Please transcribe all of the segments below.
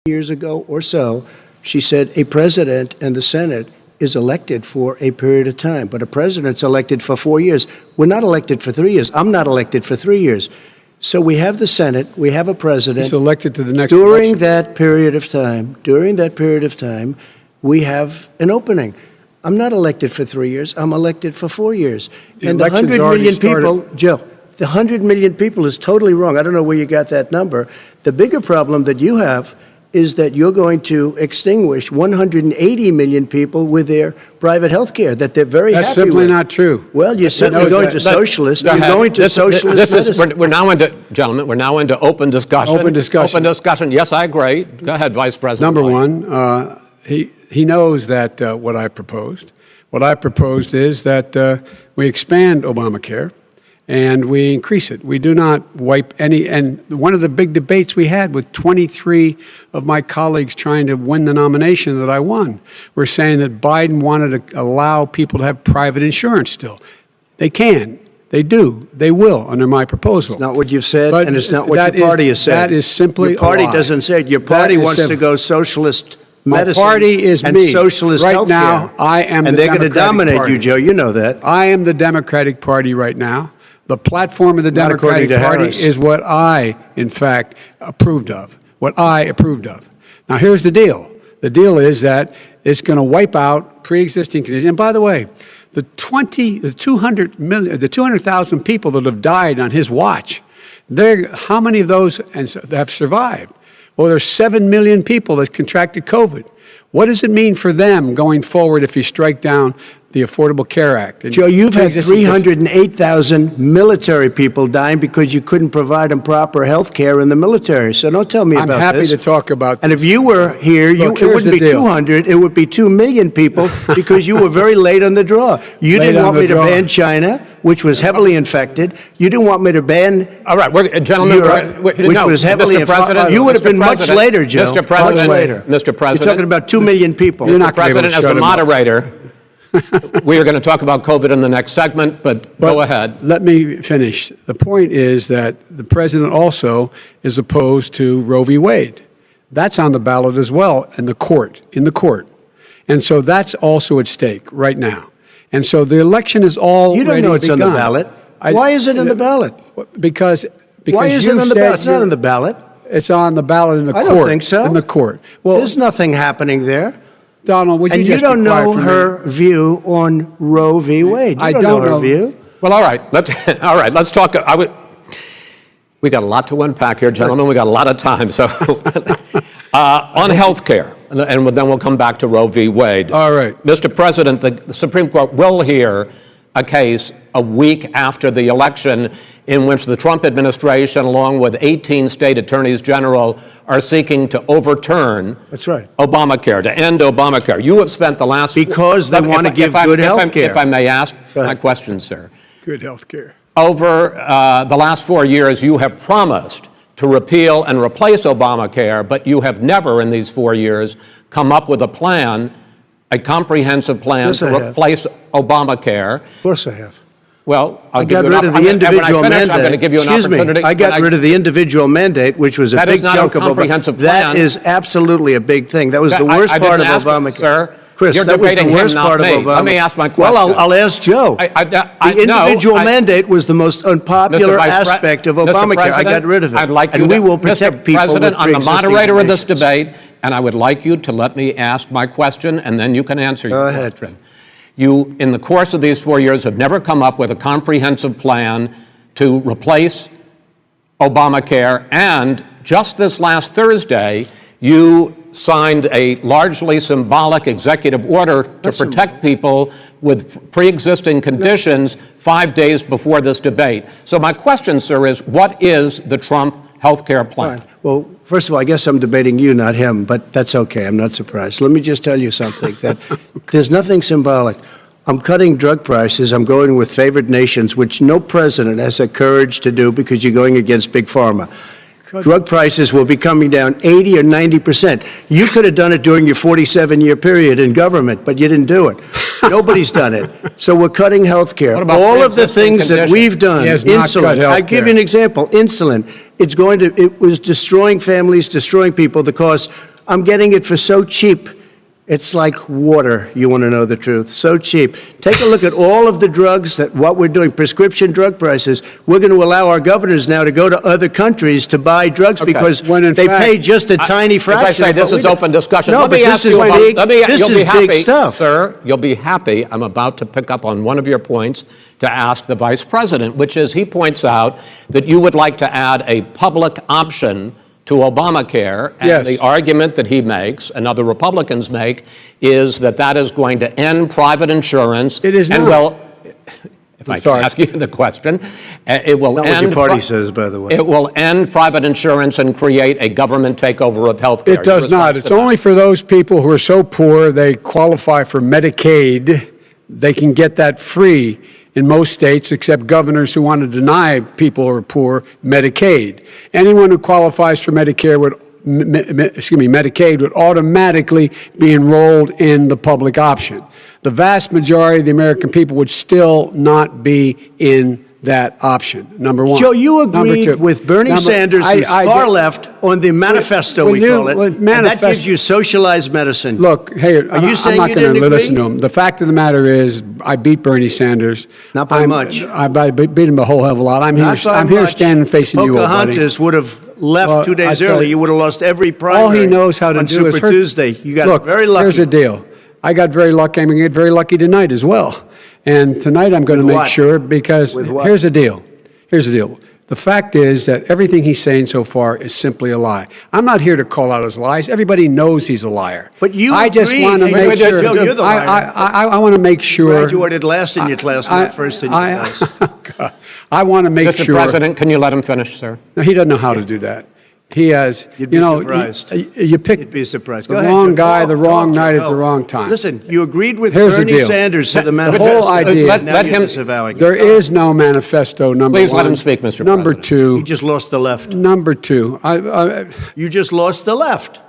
years ago or so, she said a president and the Senate is elected for a period of time, but a president's elected for 4 years. We're not elected for 3 years. I'm not elected for 3 years. So we have the Senate, we have a president. He's elected to the next during election. that period of time, we have an opening. I'm not elected for 3 years. I'm elected for 4 years. And the 100 million people, Joe, the 100 million people is totally wrong. I don't know where you got that number. The bigger problem that you have is that you're going to extinguish 180 million people with their private health care that they're very happy with. That's simply not true. Well, you're certainly going to socialist. You're going to socialist medicine. We're now into, gentlemen, we're now into open discussion. Open discussion. Open discussion. Yes, I agree. Go ahead, Vice President. Number one, he knows that what I proposed. What I proposed is that we expand Obamacare and we increase it. We do not wipe any, and one of the big debates we had with 23 of my colleagues trying to win the nomination that I won, were saying that Biden wanted to allow people to have private insurance still. They can. They do. They will under my proposal. It's not what you've said, But and it's not what your party has said. That is simply your party a lie. doesn't say it. Your party wants to go socialist medicine. My party is and me. socialist right healthcare. now, I am and the they're going to dominate party. you, Joe. You know that. I am the Democratic Party right now. The platform of the Not according Democratic to Party Harris. is what I, in fact, approved of. What I approved of. Now, here's the deal. The deal is that it's going to wipe out pre-existing conditions. And by the way, the 200,000 people that have died on his watch, how many of those have survived? Well, there's 7 million people that contracted COVID. What does it mean for them going forward if you strike down the Affordable Care Act? Joe, you've had 308,000 military people dying because you couldn't provide them proper health care in the military. So don't tell me about this. I'm happy to talk about this. And if you were here, Look, it wouldn't be deal. 200, it would be 2 million people because you were very late on the draw. You Late didn't on want the me to draw. ban China, which was heavily infected. You didn't want me to ban All right, gentlemen, Europe, which was heavily Mr. President, infected. You would have been much President, later, Joe. Mr. President, much later. Mr. President, You're talking about 2 million people. You're Mr. not gonna be able to President, as shut the him up. moderator, we are going to talk about COVID in the next segment, but go ahead. Let me finish. The point is that the president also is opposed to Roe v. Wade. That's on the ballot as well in the court. And so that's also at stake right now. And so the election is already You don't know it's begun. on the ballot. Why is it on the ballot? Because Why is it you on the said ballot? It's not you're- on the ballot. It's on the ballot in the I court. don't think so. In the court. Well, There's nothing happening there. Donald, would you And just you don't be quiet know for a her view on Roe v. Wade. You I don't don't know know. her view. Well, all right, let's talk. We got a lot to unpack here, gentlemen. We got a lot of time. So on health care, and then we'll come back to Roe v. Wade. All right. Mr. President, the Supreme Court will hear a case a week after the election in which the Trump administration, along with 18 state attorneys general, are seeking to overturn That's right. Obamacare, to end Obamacare. You have spent the last... Because they want to give good health care. If I may ask my question, sir. Good health care. Over the last 4 years, you have promised to repeal and replace Obamacare, but you have never in these 4 years come up with a plan, a comprehensive plan Yes, to I have. replace Obamacare. Of course I have. Well, I got rid of the individual mandate. I'm going to give you an Excuse me. opportunity. I got rid of the individual mandate, which was a That big is not chunk a of comprehensive Obamacare. That plan. is absolutely a big thing. That was the worst I part of didn't ask you, Obamacare. sir. Chris, You're that was the debating him, worst not part of me. Obamacare. Let me ask my Well, question. I'll ask Joe. The individual mandate was the most unpopular Mr. aspect of Mr. Obamacare. I President, got rid of it. I'd like and you we to, will protect Mr. people President, with I'm the pre-existing moderator of this conditions. debate, and I would like you to let me ask my question, and then you can answer your Go ahead. question. You, in the course of these 4 years, have never come up with a comprehensive plan to replace Obamacare, and just this last Thursday, you signed a largely symbolic executive order to protect people with pre-existing conditions 5 days before this debate. So my question, sir, is what is the Trump health care plan? Fine. Well, first of all, I guess I'm debating you, not him, but that's okay. I'm not surprised. Let me just tell you something, that there's nothing symbolic. I'm cutting drug prices. I'm going with favored nations, which no president has the courage to do because you're going against Big Pharma. Drug prices will be coming down 80 or 90%. You could have done it during your 47-year period in government, but you didn't do it. Nobody's done it. So we're cutting health care. What about All of the pre-existing things that conditions? we've done, He has not cut insulin. health I give care. you an example. Insulin. It was destroying families, destroying people. The cost I'm getting it for so cheap. It's like water, you want to know the truth. So cheap. Take a look at all of the drugs what we're doing, prescription drug prices. We're going to allow our governors now to go to other countries to buy drugs because they pay just a tiny fraction. As I say, this is open discussion. No, let but me this ask is you about, big. This you'll is be happy, big stuff. Sir, you'll be happy. I'm about to pick up on one of your points to ask the Vice President, which is he points out that you would like to add a public option to Obamacare, and Yes. the argument that he makes and other Republicans make is that that is going to end private insurance. It is and not. Well, if I can ask you the question, it will Not end. what your party says, by the way. It will end private insurance and create a government takeover of health care. It does not. It's only for those people who are so poor they qualify for Medicaid. They can get that free in most states, except governors who want to deny people who are poor Medicaid. Anyone who qualifies for Medicare would, Medicaid would automatically be enrolled in the public option. The vast majority of the American people would still not be in that option, number one. Joe, you Number agreed two. with Bernie Sanders, who's far left, on the manifesto, we call it, and that gives you socialized medicine. Look, hey, I'm not going to listen to him. The fact of the matter is, I beat Bernie Sanders. Not by much. I beat him a whole hell of a lot. I'm here standing facing you, old buddy. Pocahontas would have left Well, 2 days I tell early. you, You would have lost every primary. All he knows how to on do Super is hurt. Tuesday. You got Look, very lucky. here's the deal. I got very lucky. I'm going to get very lucky tonight as well. And tonight I'm going to With make what? sure, because With what? here's the deal. Here's the deal. The fact is that everything he's saying so far is simply a lie. I'm not here to call out his lies. Everybody knows he's a liar. But you I just agreed. want to Hey, make sure. Joe, you're the liar. I want to make sure. Graduated last in your class, not first in your class. I want to make Mr. sure. President, can you let him finish, sir? No, he doesn't know how to do that. He has, You'd be surprised. You pick You'd be surprised. the Go ahead, wrong Joe. guy, Go, the go, wrong Joe, night at go. the wrong time. Listen, you agreed with Here's the Bernie deal. Sanders to the The manifesto. whole idea. Now Let you're him- disavowing it. There is no manifesto, number Please one. let him speak, Mr. Number President. two. You just lost the left. Number two. You just lost the left.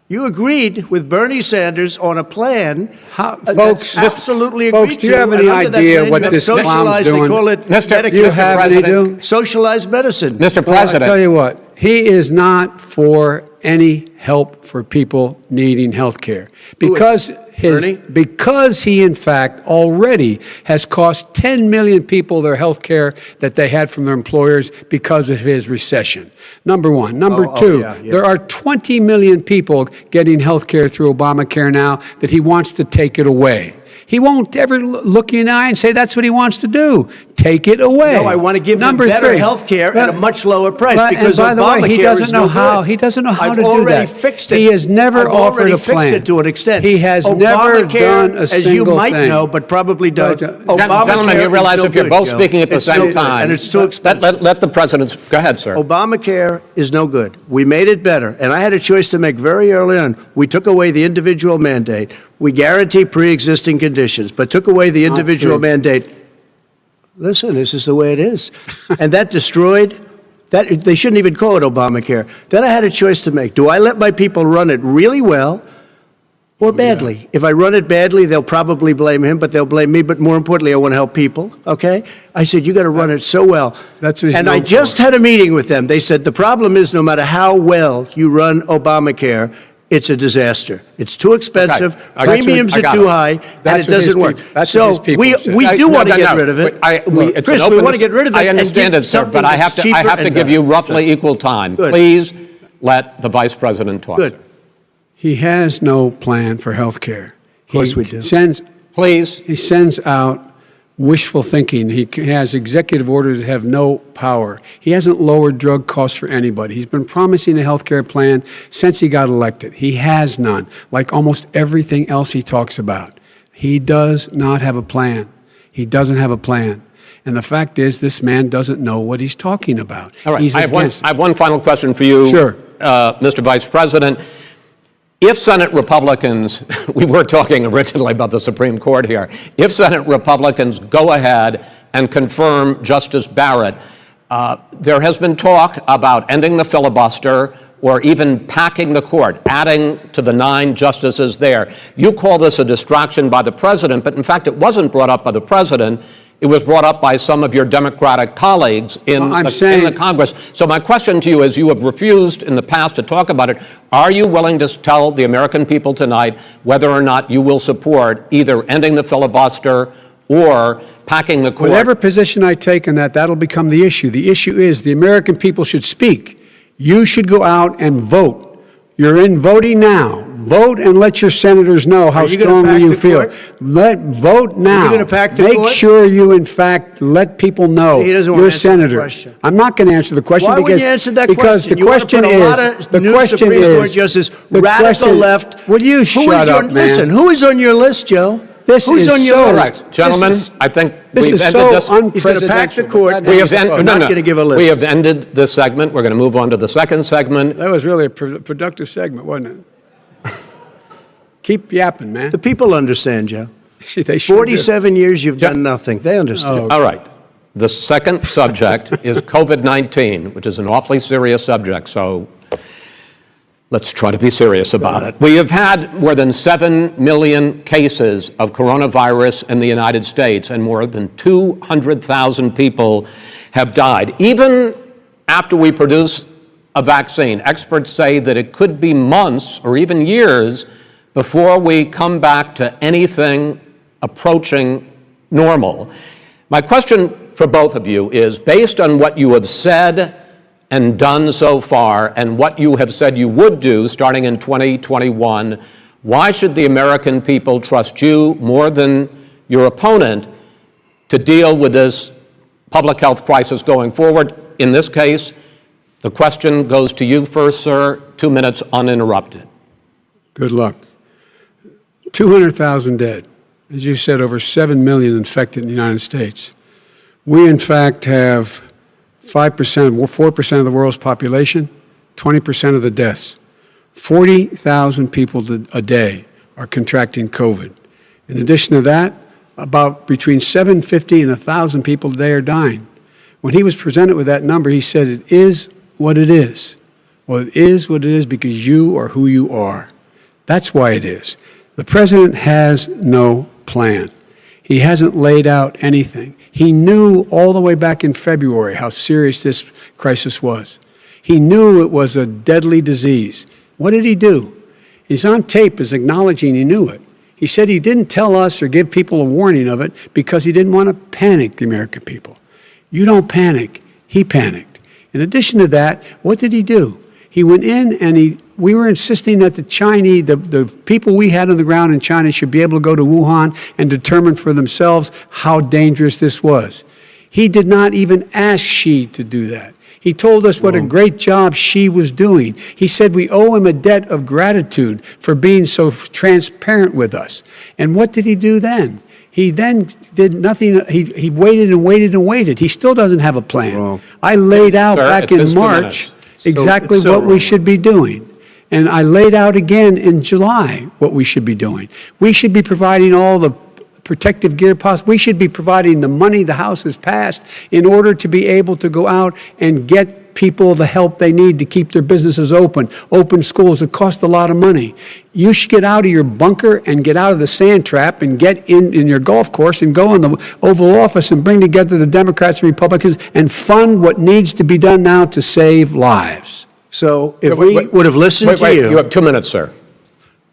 You agreed with Bernie Sanders on a plan Folks, that's absolutely folks, agreed do you to, have and any under that idea plan, what you this have clown's socialized, doing? They call it Mr. You Mr. have any President, do? socialized medicine. Mr. Well, President, I tell you what, he is not for any help for people needing health care because Bernie? because he in fact already has cost 10 million people their health care that they had from their employers because of his recession. Number one. Number two, yeah. there are 20 million people getting health care through Obamacare now that he wants to take it away. He won't ever look you in the eye and say that's what he wants to do. Take it away. No, I want to give them Number better three. health care at a much lower price But- because and by the way, Obamacare he doesn't is know no how. good. He doesn't know how I've to do already that. fixed it. He has never I've offered already a fixed plan. it to an extent. He has never Obamacare, done a as you single might thing. know, but probably don't. Gentlemen, gentlemen, you is realize no if you're good, both Joe. speaking at the It's no same good, time, and it's too expensive. let the President, go ahead, sir. Obamacare is no good. We made it better, and I had a choice to make very early on. We took away the individual mandate. We guarantee pre-existing conditions, but took away the individual true. mandate. Listen, this is the way it is. And that destroyed, that they shouldn't even call it Obamacare. Then I had a choice to make. Do I let my people run it really well or badly? If I run it badly, they'll probably blame him, but they'll blame me. But more importantly, I want to help people, okay? I said, you got to run it so well. That's what he's And I known just for. had a meeting with them. They said, the problem is no matter how well you run Obamacare, it's a disaster. It's too expensive. Okay. I got you. Premiums I are got too it. high, and That's it what his doesn't work. people- that's So what his people we said. do want to No, get no, rid of it. it's Chris, an we open want to get rid of it. I and understand give it, sir, something but I have that's to cheaper and give you better. roughly equal time. Good. Please let the Vice President talk. Good. He has no plan for health care. Of course we do. Please. He sends out wishful thinking. He has executive orders that have no power. He hasn't lowered drug costs for anybody. He's been promising a health care plan since he got elected. He has none, like almost everything else he talks about. He does not have a plan. He doesn't have a plan. And the fact is, this man doesn't know what he's talking about. All right. He's I against it. have one final question for you, Sure. Mr. Vice President. If Senate Republicans, we were talking originally about the Supreme Court here, if Senate Republicans go ahead and confirm Justice Barrett, there has been talk about ending the filibuster or even packing the court, adding to the 9 justices there. You call this a distraction by the president, but in fact it wasn't brought up by the president. It was brought up by some of your Democratic colleagues in the Congress. So my question to you is, you have refused in the past to talk about it. Are you willing to tell the American people tonight whether or not you will support either ending the filibuster or packing the court? Whatever position I take on that, that'll become the issue. The issue is the American people should speak. You should go out and vote. You're in voting now. Vote and let your senators know how strongly you feel. Vote now. Are you going to pack the Make court? sure you, in fact, let people know He doesn't want you're to answer the senator. question. I'm not going to answer the question Why because wouldn't you answer that because question? the question You want to put a lot of new Supreme Court justices, radical left. Will you shut up, man? Listen, who is on your list, Joe? This Who's is on your so list? Right, gentlemen, I think This we've is ended so this. He's going to pack the unpresidential. court. That We is have, the end, not no, no. going to give a list. We have ended this segment. We're going to move on to the second segment. That was really a productive segment, wasn't it? Keep yapping, man. The people understand, Joe. They sure do. 47 years you've done nothing. They understand. All right. The second subject is COVID-19, which is an awfully serious subject, so let's try to be serious about it. We have had more than 7 million cases of coronavirus in the United States, and more than 200,000 people have died. Even after we produce a vaccine, experts say that it could be months or even years before we come back to anything approaching normal. My question for both of you is, based on what you have said and done so far, and what you have said you would do starting in 2021, why should the American people trust you more than your opponent to deal with this public health crisis going forward? In this case, the question goes to you first, sir. 2 minutes uninterrupted. Good luck. 200,000 dead. As you said, over 7 million infected in the United States. We, in fact, have 4% of the world's population, 20% of the deaths. 40,000 people a day are contracting COVID. In addition to that, about between 750 and 1,000 people a day are dying. When he was presented with that number, he said, it is what it is. Well, it is what it is because you are who you are. That's why it is. The president has no plan. He hasn't laid out anything. He knew all the way back in February how serious this crisis was. He knew it was a deadly disease. What did he do? He's on tape as acknowledging he knew it. He said he didn't tell us or give people a warning of it because he didn't want to panic the American people. You don't panic. He panicked. In addition to that, what did he do? He went in and we were insisting that the Chinese, the people we had on the ground in China should be able to go to Wuhan and determine for themselves how dangerous this was. He did not even ask Xi to do that. He told us what a great job Xi was doing. He said we owe him a debt of gratitude for being so transparent with us. And what did he do then? He then did nothing. He waited and waited and waited. He still doesn't have a plan. Wrong. I laid out Sir, back it in is 2 March minutes. exactly It's so what we wrong. should be doing. And I laid out again in July what we should be doing. We should be providing all the protective gear possible. We should be providing the money the House has passed in order to be able to go out and get people the help they need to keep their businesses open schools. It costs a lot of money. You should get out of your bunker and get out of the sand trap and get in your golf course and go in the Oval Office and bring together the Democrats and Republicans and fund what needs to be done now to save lives. So if we would have listened to You have 2 minutes, sir.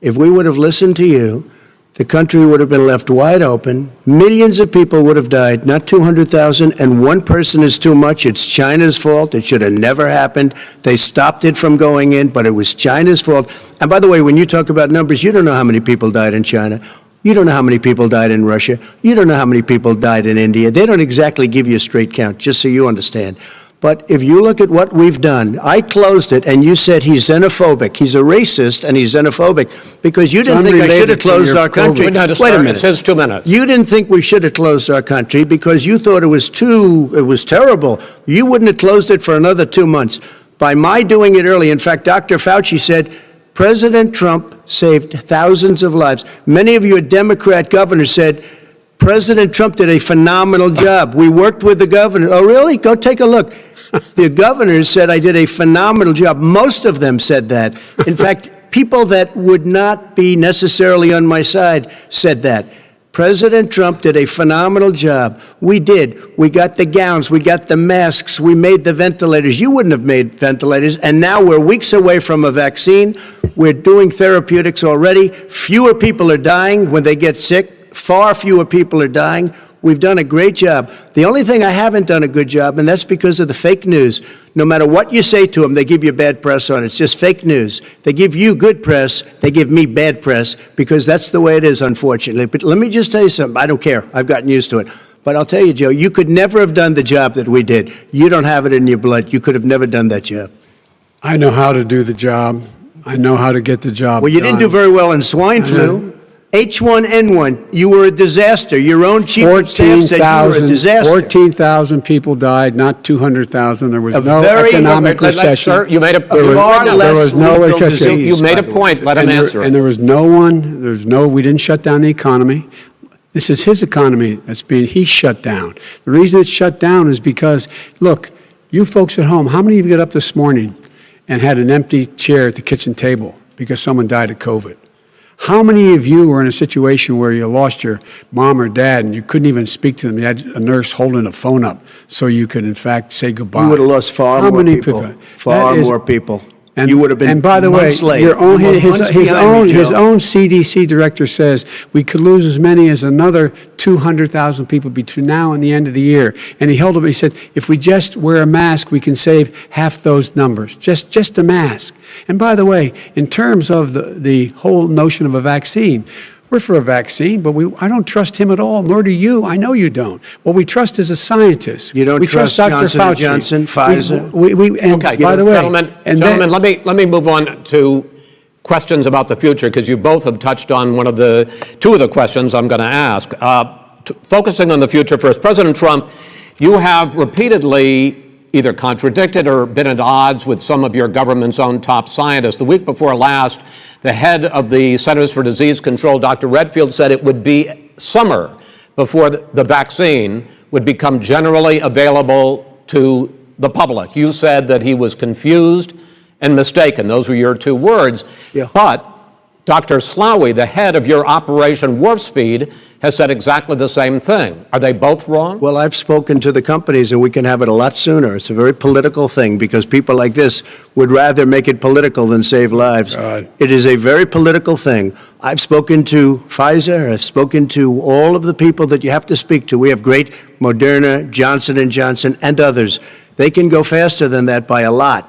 if we would have listened to you, the country would have been left wide open. Millions of people would have died, not 200,000, and one person is too much. It's China's fault. It should have never happened. They stopped it from going in, but it was China's fault. And by the way, when you talk about numbers, you don't know how many people died in China. You don't know how many people died in Russia. You don't know how many people died in India. They don't exactly give you a straight count, just so you understand. But if you look at what we've done, I closed it, and you said he's xenophobic. He's a racist, and he's xenophobic because you didn't think I should have closed our country. Wait a minute. It's his 2 minutes. You didn't think we should have closed our country because you thought it was terrible. You wouldn't have closed it for another 2 months. By my doing it early, in fact, Dr. Fauci said, President Trump saved thousands of lives. Many of your Democrat governors said, President Trump did a phenomenal job. We worked with the governor. Oh, really? Go take a look. The governors said I did a phenomenal job. Most of them said that. In fact, people that would not be necessarily on my side said that. President Trump did a phenomenal job. We did. We got the gowns. We got the masks. We made the ventilators. You wouldn't have made ventilators. And now we're weeks away from a vaccine. We're doing therapeutics already. Fewer people are dying when they get sick. Far fewer people are dying. We've done a great job. The only thing I haven't done a good job, and that's because of the fake news. No matter what you say to them, they give you bad press on it. It's just fake news. They give you good press. They give me bad press because that's the way it is, unfortunately. But let me just tell you something. I don't care. I've gotten used to it. But I'll tell you, Joe, you could never have done the job that we did. You don't have it in your blood. You could have never done that job. I know how to do the job. I know how to get the job Well, you done. didn't do very well in swine flu. H1N1, you were a disaster. Your own chief of staff said you were a disaster. 14,000 people died, not 200,000. There was no very- economic recession. Sir, you made a far no, less there was no lethal recession. disease, You made a by the point. way. Let him answer And it. there was no one, we didn't shut down the economy. This is his economy he shut down. The reason it's shut down is because, look, you folks at home, how many of you got up this morning and had an empty chair at the kitchen table because someone died of COVID? How many of you were in a situation where you lost your mom or dad and you couldn't even speak to them? You had a nurse holding a phone up so you could, in fact, say goodbye. You would have lost far How more many people. Far more people. And, you would have been and by the way, months late. your own, You were his, months his behind me, own Joe. CDC director says we could lose as many as another 200,000 people between now and the end of the year. And he held up, he said, if we just wear a mask, we can save half those numbers. Just a mask. And by the way, in terms of the whole notion of a vaccine, we're for a vaccine, but I don't trust him at all, nor do you. I know you don't. What we trust is a scientist. You don't we trust Dr. Johnson & Fauci. Johnson, Pfizer? And Okay, by the way, gentlemen, let me move on to questions about the future, because you both have touched on two of the questions I'm going to ask. Focusing on the future first, President Trump, you have repeatedly either contradicted or been at odds with some of your government's own top scientists. The week before last, the head of the Centers for Disease Control, Dr. Redfield, said it would be summer before the vaccine would become generally available to the public. You said that he was confused and mistaken. Those were your two words. Yeah. But Dr. Slaoui, the head of your Operation Warp Speed, has said exactly the same thing. Are they both wrong? Well, I've spoken to the companies, and we can have it a lot sooner. It's a very political thing because people like this would rather make it political than save lives. God. It is a very political thing. I've spoken to Pfizer. I've spoken to all of the people that you have to speak to. We have great Moderna, Johnson & Johnson, and others. They can go faster than that by a lot.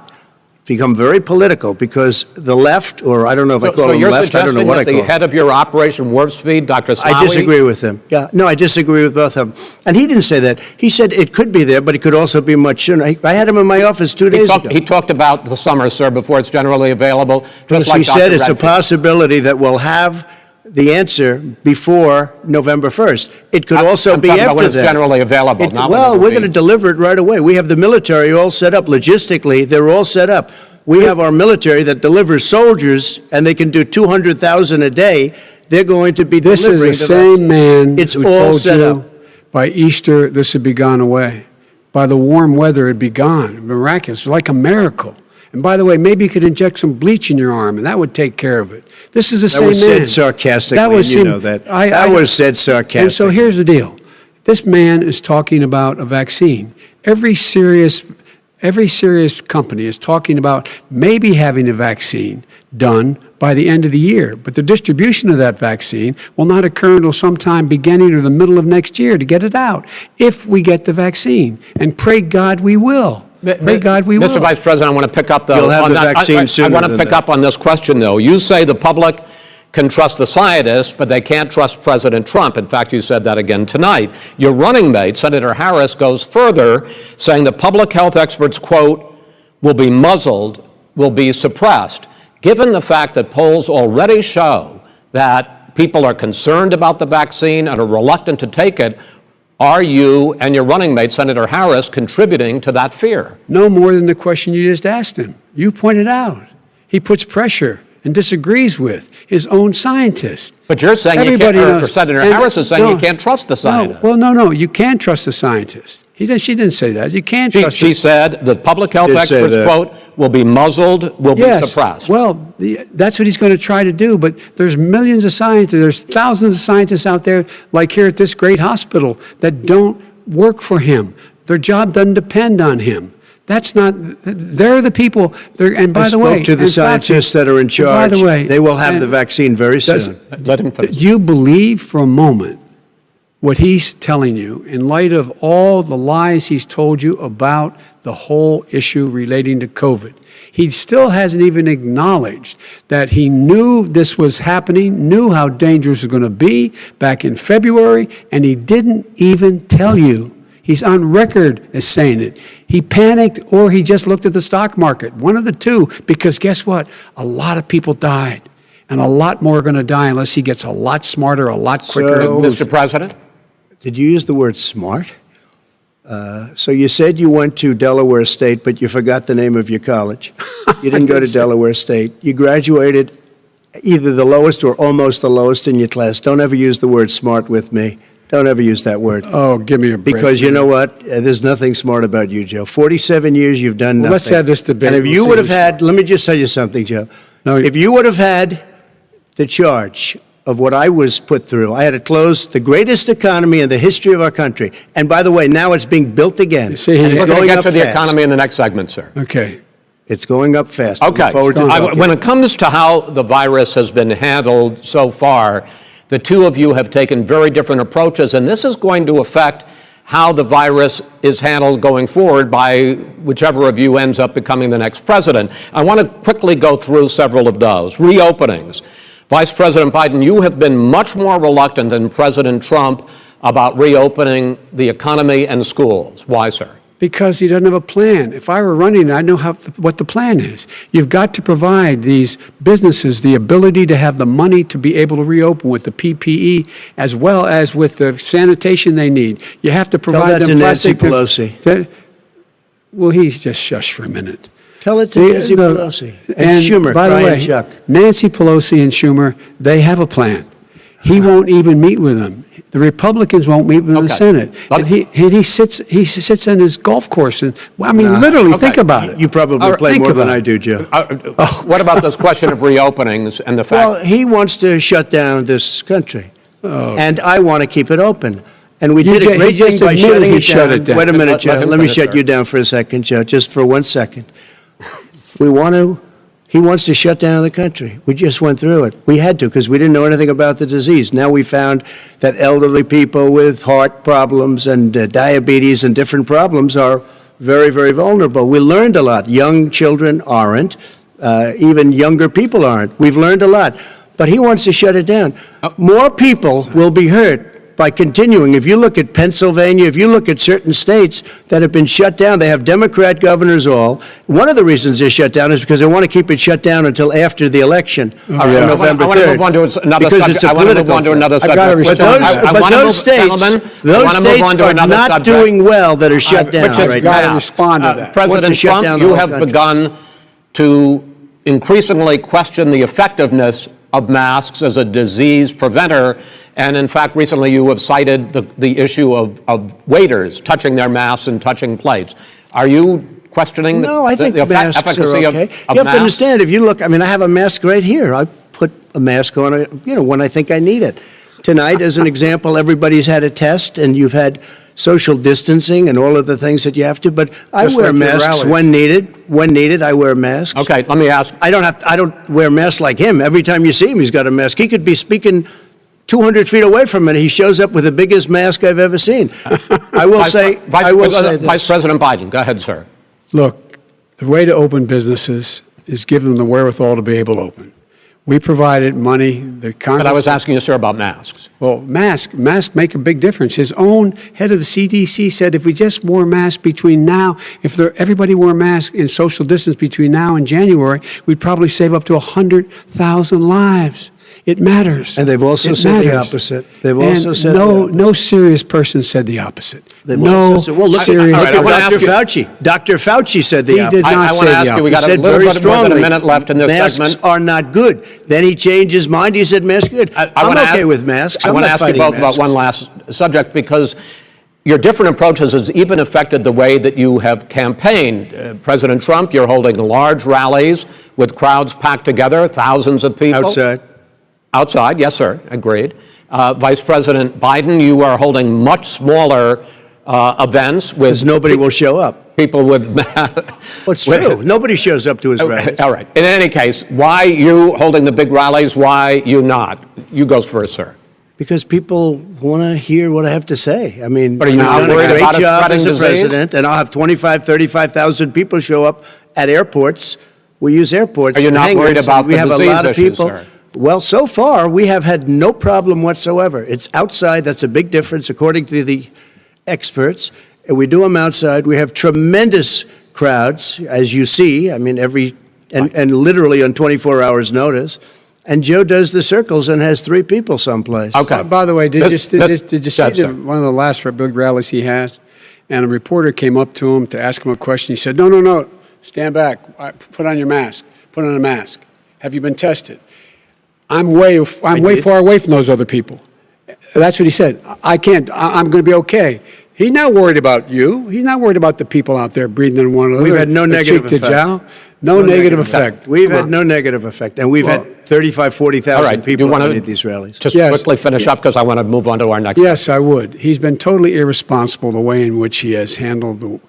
Become very political because the left, or I don't know if I call them left, I don't know what I call the them. head of your Operation Warp Speed, Dr. Slaoui? I disagree with him. Yeah, no, I disagree with both of them. And he didn't say that. He said it could be there, but it could also be much sooner. I had him in my office 2 days ago. He talked about the summer, sir, before it's generally available. Just like He said Dr. it's a Redfield. possibility that we'll have the answer before November 1st. It could also I'm be talking about after when it's that. generally available. not when Well, it'll we're be. going to deliver it right away. We have the military all set up. Logistically, they're all set up. We have our military that delivers soldiers, and they can do 200,000 a day. They're going to be This delivering is the the same vaccine. man It's who all told set you up. by Easter this would be gone away. By the warm weather, it'd be gone. Miraculous, like a miracle. And by the way, maybe you could inject some bleach in your arm, and that would take care of it. This is the That same was man. said sarcastically, That was and you him. know that. That was said sarcastically. And so here's the deal. This man is talking about a vaccine. Every serious company is talking about maybe having a vaccine done by the end of the year. But the distribution of that vaccine will not occur until sometime beginning or the middle of next year to get it out, if we get the vaccine. And pray God we will. Pray God we will. Mr. Vice President, I want to pick up You'll have the vaccine I sooner want to than pick that. up on this question, though. You say the public can trust the scientists, but they can't trust President Trump. In fact, you said that again tonight. Your running mate, Senator Harris, goes further, saying that public health experts, quote, will be muzzled, will be suppressed. Given the fact that polls already show that people are concerned about the vaccine and are reluctant to take it, are you and your running mate, Senator Harris, contributing to that fear? No more than the question you just asked him. You pointed out. He puts pressure and disagrees with his own scientists. But you're saying Everybody you can't, knows. or Senator And- Harris is saying no, you can't trust the scientists. No, you can trust the scientists. She didn't say that. You can't She, trust she said the public health Did say experts, that. quote, will be muzzled, will be suppressed. Well, that's what he's going to try to do. But there's millions of scientists, there's thousands of scientists out there, like here at this great hospital, that don't work for him. Their job doesn't depend on him. That's not, they're the people, and by I the way. spoke to the and Fauci, scientists that are in charge. By the way. They will have the vaccine very soon. Let him finish. Do you believe for a moment what he's telling you in light of all the lies he's told you about the whole issue relating to COVID? He still hasn't even acknowledged that he knew this was happening, knew how dangerous it was going to be back in February, and he didn't even tell you. He's on record as saying it. He panicked or he just looked at the stock market, one of the two, because guess what? A lot of people died, and a lot more are going to die unless he gets a lot smarter, a lot quicker. So- Mr. President? Did you use the word smart? So you said you went to Delaware State, but you forgot the name of your college. You didn't go to Delaware State. You graduated either the lowest or almost the lowest in your class. Don't ever use the word smart with me. Don't ever use that word. Oh, give me a break. Because you know what? There's nothing smart about you, Joe. 47 years, you've done nothing. let's have this debate. And if We'll you see would have who's had, let me just tell you something, Joe. No, If you would have had the charge of what I was put through, I had to close the greatest economy in the history of our country. And by the way, now it's being built again. see, And he- it's We're going to going get up to the fast. economy in the next segment, sir. Okay. It's going up fast. Okay. Look forward to talking. When it comes to how the virus has been handled so far, the two of you have taken very different approaches, and this is going to affect how the virus is handled going forward by whichever of you ends up becoming the next president. I want to quickly go through several of those. Reopenings. Vice President Biden, you have been much more reluctant than President Trump about reopening the economy and schools. Why, sir? Because he doesn't have a plan. If I were running, I'd know what the plan is. You've got to provide these businesses the ability to have the money to be able to reopen with the PPE as well as with the sanitation they need. You have to Tell provide that them to Nancy plastic. Pelosi. Well, he's just shush for a minute. Tell it to Nancy Pelosi. And Schumer, by the Brian way, Chuck. Nancy Pelosi and Schumer, they have a plan. He won't even meet with them. The Republicans won't meet with the Okay. Senate. And he sits on his golf course. And, well, I mean, literally, think about it. You probably play think more than about I it. do, Joe. What about this question of reopenings and the fact? Well, he wants to shut down this country, and I want to keep it open. And we You did a ju- great he thing just by admitted shutting he it shut down. it down. Wait a minute, Let Joe. him Let me finish, shut sir. you down for a second, Joe, just for 1 second. He wants to shut down the country. We just went through it. We had to because we didn't know anything about the disease. Now we found that elderly people with heart problems and diabetes and different problems are very, very vulnerable. We learned a lot. Young children aren't. Even younger people aren't. We've learned a lot. But he wants to shut it down. More people will be hurt by continuing. If you look at Pennsylvania, if you look at certain states that have been shut down, they have Democrat governors all. One of the reasons they're shut down is because they want to keep it shut down until after the election on November 3rd. I want to move on to another because subject. it's a I want to move political on to another I've got to subject. respond. But those states are not doing well that are shut down which is right gotta now. respond to that. Wants President to shut down Trump, the you whole have country. begun to increasingly question the effectiveness of masks as a disease preventer. And in fact, recently you have cited the issue of waiters touching their masks and touching plates. Are you questioning No, I think the masks efficacy are of okay. masks? You have to understand, if you look, I mean, I have a mask right here. I put a mask on, when I think I need it. Tonight, as an example, everybody's had a test, and you've had social distancing and all of the things that you have to, but I Just wear like your masks rallies. when needed. When needed, I wear masks. Okay, let me ask. I don't wear masks like him. Every time you see him, he's got a mask. He could be speaking 200 feet away from it. He shows up with the biggest mask I've ever seen. I will say Vice President Biden, go ahead, sir. Look, the way to open businesses is give them the wherewithal to be able to open. We provided money. The Congress. But I was asking you, sir, about masks. Well, masks make a big difference. His own head of the CDC said if we just wore masks between now, everybody wore masks in social distance between now and January, we'd probably save up to 100,000 lives. It matters. And they've also It said the matters. opposite. They've also said the opposite. No serious person said the opposite. They've No also said, well, look serious. all right, I at wanna Dr. ask you- Fauci. Dr. Fauci said the He opposite. did not I say want to the ask you, we opposite. got a said little very bit more than strongly, a minute left in this masks segment. are not good. Then he changed his mind. He said masks are good. I'm wanna okay ask- with masks. I I'm want to not ask you fighting both masks. about one last subject, because your different approaches has even affected the way that you have campaigned. President Trump, you're holding large rallies with crowds packed together, thousands of people. Outside. Outside, yes, sir, agreed. Vice President Biden, you are holding much smaller events with... Because nobody will show up. People with... Well, it's true. Nobody shows up to his rallies. All right. In any case, why you holding the big rallies? Why you not? You go first, sir. Because people want to hear what I have to say. I mean, But are you I've not done a worried great about it job spreading as a disease? president, and I'll have 35,000 people show up at airports. We use airports. Are you and not worried hangars, about and we the have a disease lot of issue, people. sir? Well, so far, we have had no problem whatsoever. It's outside. That's a big difference, according to the experts. And we do them outside. We have tremendous crowds, as you see. I mean, and literally on 24 hours' notice. And Joe does the circles and has 3 people someplace. Okay. By the way, did you see sir. one of the last big rallies he had? And a reporter came up to him to ask him a question. He said, no, stand back. Put on your mask. Put on a mask. Have you been tested? I'm way far away from those other people. That's what he said. I can't. I'm going to be okay. He's not worried about you. He's not worried about the people out there breathing in one another. We've had no negative cheek to effect. jowl. No negative effect. We've Come had on. no negative effect. And we've had 35,000, 40,000 All right. people You wanna at these rallies. Just Yes. quickly finish up because I want to move on to our next. Yes, I would. He's been totally irresponsible the way in which he has handled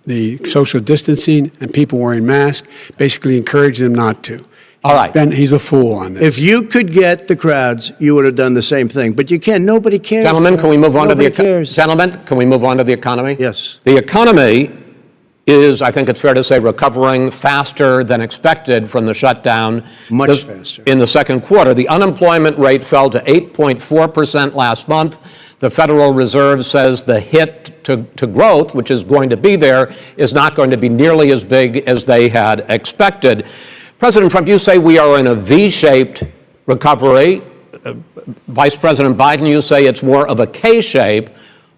the social distancing and people wearing masks, basically encouraged them not to. All right. He's a fool on this. If you could get the crowds, you would have done the same thing. But you can't. Nobody cares. Gentlemen, can we move on to the Nobody cares. Gentlemen, can we move on to the economy? Yes. The economy is, I think it's fair to say, recovering faster than expected from the shutdown. Much faster. In the second quarter, the unemployment rate fell to 8.4% last month. The Federal Reserve says the hit to growth, which is going to be there, is not going to be nearly as big as they had expected. President Trump, you say we are in a V-shaped recovery. Vice President Biden, you say it's more of a K-shape.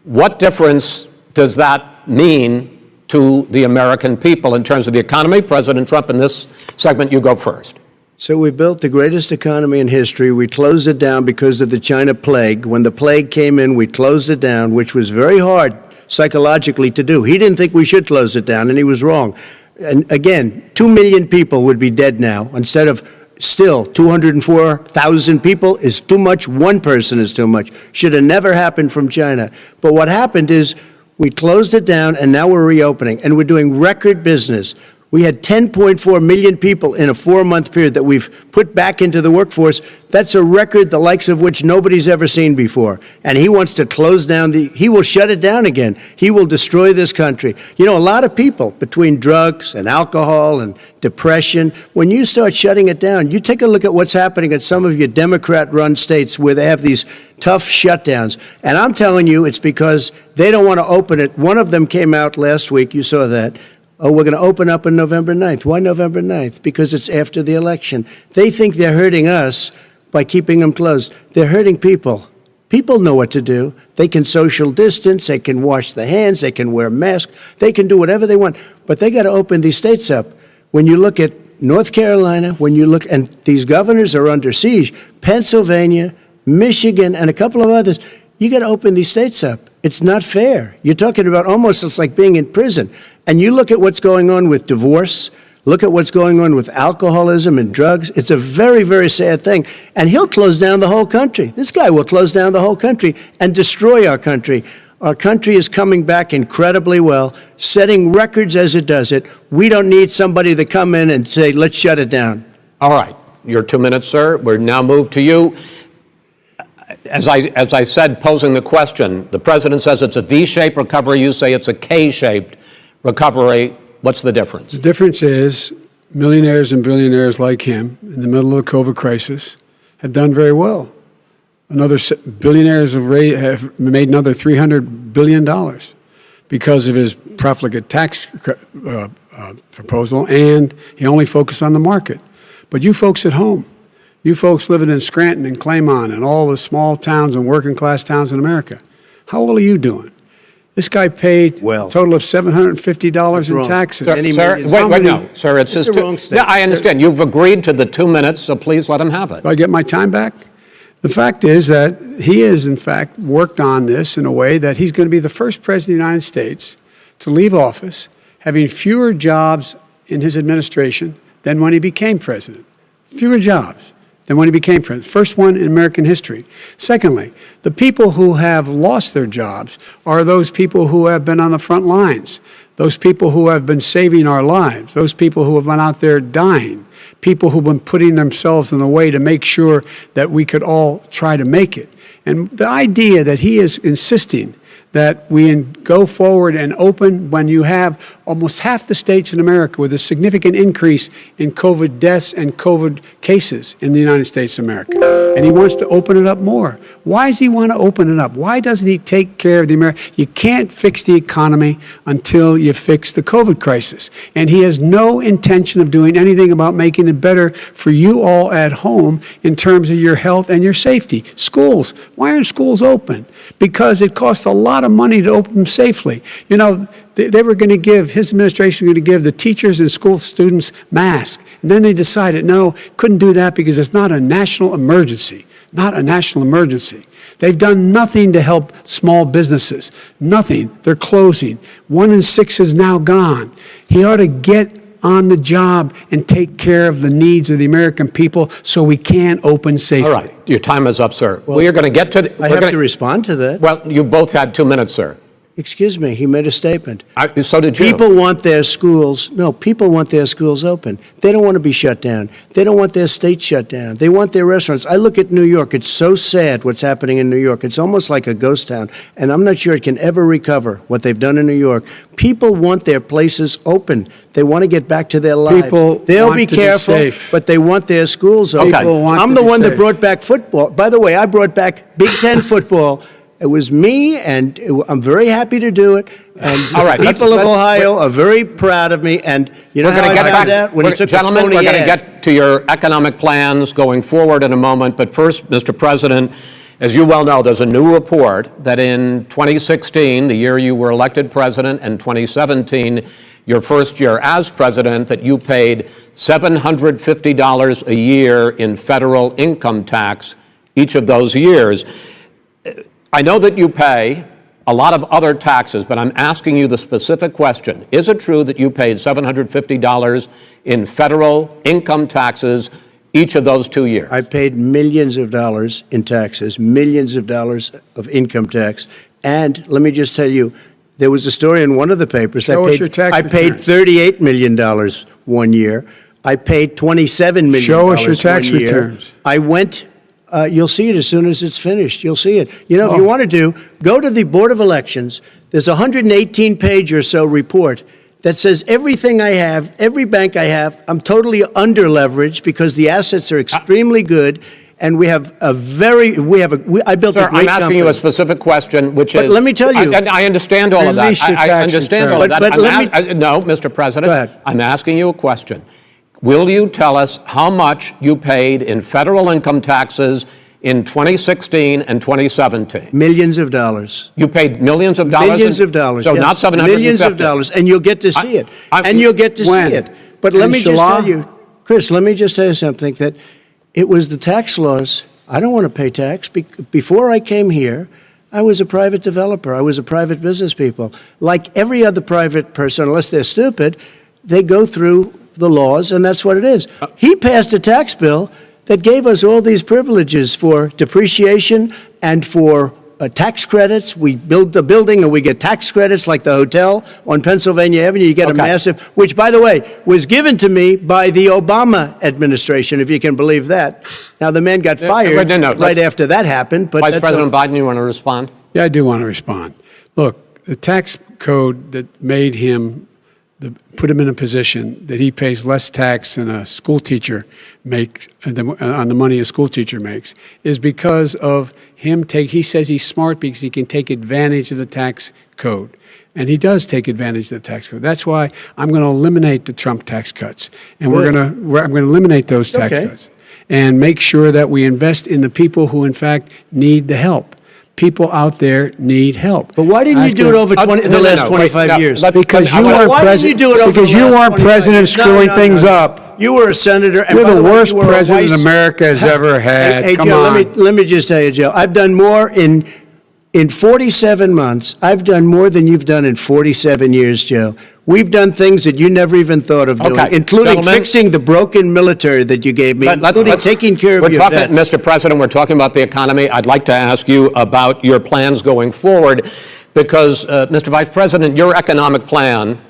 What difference does that mean to the American people in terms of the economy? President Trump, in this segment, you go first. So we built the greatest economy in history. We closed it down because of the China plague. When the plague came in, we closed it down, which was very hard psychologically to do. He didn't think we should close it down, and he was wrong. And again, 2 million people would be dead now instead of still 204,000 people is too much. One person is too much. Should have never happened from China. But what happened is we closed it down, and now we're reopening, and we're doing record business. We had 10.4 million people in a 4-month period that we've put back into the workforce. That's a record the likes of which nobody's ever seen before. And he wants to close down he will shut it down again. He will destroy this country. You know, a lot of people, between drugs and alcohol and depression, when you start shutting it down, you take a look at what's happening at some of your Democrat-run states where they have these tough shutdowns. And I'm telling you, it's because they don't want to open it. One of them came out last week. You saw that. Oh, we're going to open up on November 9th. Why November 9th? Because it's after the election. They think they're hurting us by keeping them closed. They're hurting people. People know what to do. They can social distance. They can wash their hands. They can wear masks. They can do whatever they want. But they got to open these states up. When you look at North Carolina, and these governors are under siege, Pennsylvania, Michigan, and a couple of others, you got to open these states up. It's not fair. You're talking about almost it's like being in prison. And you look at what's going on with divorce, look at what's going on with alcoholism and drugs. It's a very, very sad thing. And he'll close down the whole country. This guy will close down the whole country and destroy our country. Our country is coming back incredibly well, setting records as it does it. We don't need somebody to come in and say, let's shut it down. All right. Your 2 minutes, sir. We're now moved to you. As I said, posing the question, the president says it's a V-shaped recovery. You say it's a K-shaped recovery. What's the difference? The difference is millionaires and billionaires like him in the middle of the COVID crisis have done very well. Billionaires have made another $300 billion because of his profligate tax proposal, and he only focused on the market. But you folks at home, you folks living in Scranton and Claymont and all the small towns and working class towns in America, how well are you doing? This guy paid a total of $750 in taxes. Sir, wait, no, sir, it's the wrong Yeah, I understand. You've agreed to the 2 minutes, so please let him have it. Do I get my time back? The fact is that he has, in fact, worked on this in a way that he's going to be the first president of the United States to leave office having fewer jobs in his administration than when he became president. Fewer jobs than when he became president. First one in American history. Secondly, the people who have lost their jobs are those people who have been on the front lines, those people who have been saving our lives, those people who have been out there dying, people who've been putting themselves in the way to make sure that we could all try to make it. And the idea that he is insisting that we go forward and open when you have almost half the states in America with a significant increase in COVID deaths and COVID cases in the United States of America. And he wants to open it up more. Why does he want to open it up? Why doesn't he take care of the American? You can't fix the economy until you fix the COVID crisis. And he has no intention of doing anything about making it better for you all at home in terms of your health and your safety. Schools. Why aren't schools open? Because it costs a lot of money to open them safely. You know, they were going to give, his administration was going to give the teachers and school students masks. And then they decided, no, couldn't do that because it's not a national emergency. Not a national emergency. They've done nothing to help small businesses. Nothing. They're closing. 1 in 6 is now gone. He ought to get on the job and take care of the needs of the American people so we can open safely. All right. Your time is up, sir. Well, we are going to get to... I have to respond to that. Well, you both had 2 minutes, sir. Excuse me, he made a statement. So did you. People want their schools, people want their schools open. They don't want to be shut down. They don't want their state shut down. They want their restaurants. I look at New York. It's so sad what's happening in New York. It's almost like a ghost town, and I'm not sure it can ever recover what they've done in New York. People want their places open. They want to get back to their lives. They'll be careful, but they want their schools open. I'm the one that brought back football. By the way, I brought back Big Ten football. It was me, and I'm very happy to do it. And all right, people of Ohio are very proud of me. And you know how I found out? When he took gentlemen, we're going to get to your economic plans going forward in a moment. But first, Mr. President, as you well know, there's a new report that in 2016, the year you were elected president, and 2017, your first year as president, that you paid $750 a year in federal income tax each of those years. I know that you pay a lot of other taxes, but I'm asking you the specific question. Is it true that you paid $750 in federal income taxes each of those 2 years? I paid millions of dollars in taxes, millions of dollars of income tax. And let me just tell you, there was a story in one of the papers. I paid $38 million 1 year. I paid $27 million. Show us your tax returns. I went... you'll see it as soon as it's finished. You'll see it. You know, if you want to go to the Board of Elections. There's a 118-page or so report that says everything I have, every bank I have, I'm totally under-leveraged because the assets are extremely good, and I built Sir, a great company. I'm asking you a specific question, which is... let me tell you... I understand all of that. I understand all of that. But no, Mr. President. Go ahead. I'm asking you a question. Will you tell us how much you paid in federal income taxes in 2016 and 2017? Millions of dollars. You paid millions of dollars? Millions of dollars, So yes. not $750? Millions of dollars, and you'll get to see it. You'll get to see it. But let me just tell you, Chris, let me just tell you something, that it was the tax laws. I don't want to pay tax. Before I came here, I was a private developer. I was a private business people. Like every other private person, unless they're stupid, they go through the laws, and that's what it is. He passed a tax bill that gave us all these privileges for depreciation and for tax credits. We build a building and we get tax credits, like the hotel on Pennsylvania Avenue. You get a massive, which, by the way, was given to me by the Obama administration, if you can believe that. Now, the man got fired right after that happened. But Vice President Biden, you want to respond? Yeah, I do want to respond. Look, the tax code that made him put him in a position that he pays less tax than a school teacher makes on the money a school teacher makes is because of him he says he's smart because he can take advantage of the tax code. And he does take advantage of the tax code. That's why I'm going to eliminate the Trump tax cuts. And I'm going to eliminate those tax cuts and make sure that we invest in the people who, in fact, need the help. people out there need help. But why didn't you do it over the last 25 years? Because you weren't Why didn't you do it over because the you last weren't 25 president years? No, screwing no, things no. up. You were a senator. And You're by the way, worst you were a president vice- America has ever had. Hey, Come Joe, on. let me just tell you, Joe, I've done more in 47 months. I've done more than you've done in 47 years, Joe. We've done things that you never even thought of doing, Okay, including gentlemen. fixing the broken military that you gave me, including taking care of your vets. Mr. President, we're talking about the economy. I'd like to ask you about your plans going forward because, Mr. Vice President, your economic plan,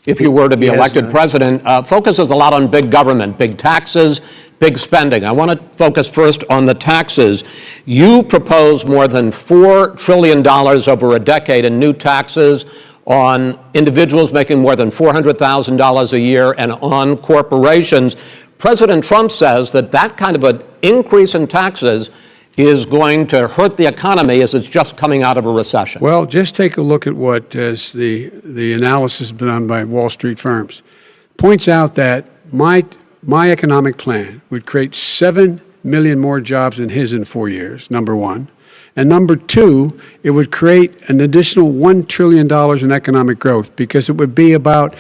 if you were to be Yes, elected ma'am. president, focuses a lot on big government, big taxes, big spending. I want to focus first on the taxes. You propose more than $4 trillion over a decade in new taxes on individuals making more than $400,000 a year and on corporations. President Trump says that that kind of an increase in taxes is going to hurt the economy as it's just coming out of a recession. Well, just take a look at what is the analysis done by Wall Street firms. Points out that my economic plan would create 7 million more jobs than his in 4 years, number one. And number two, it would create an additional $1 trillion in economic growth because it would be about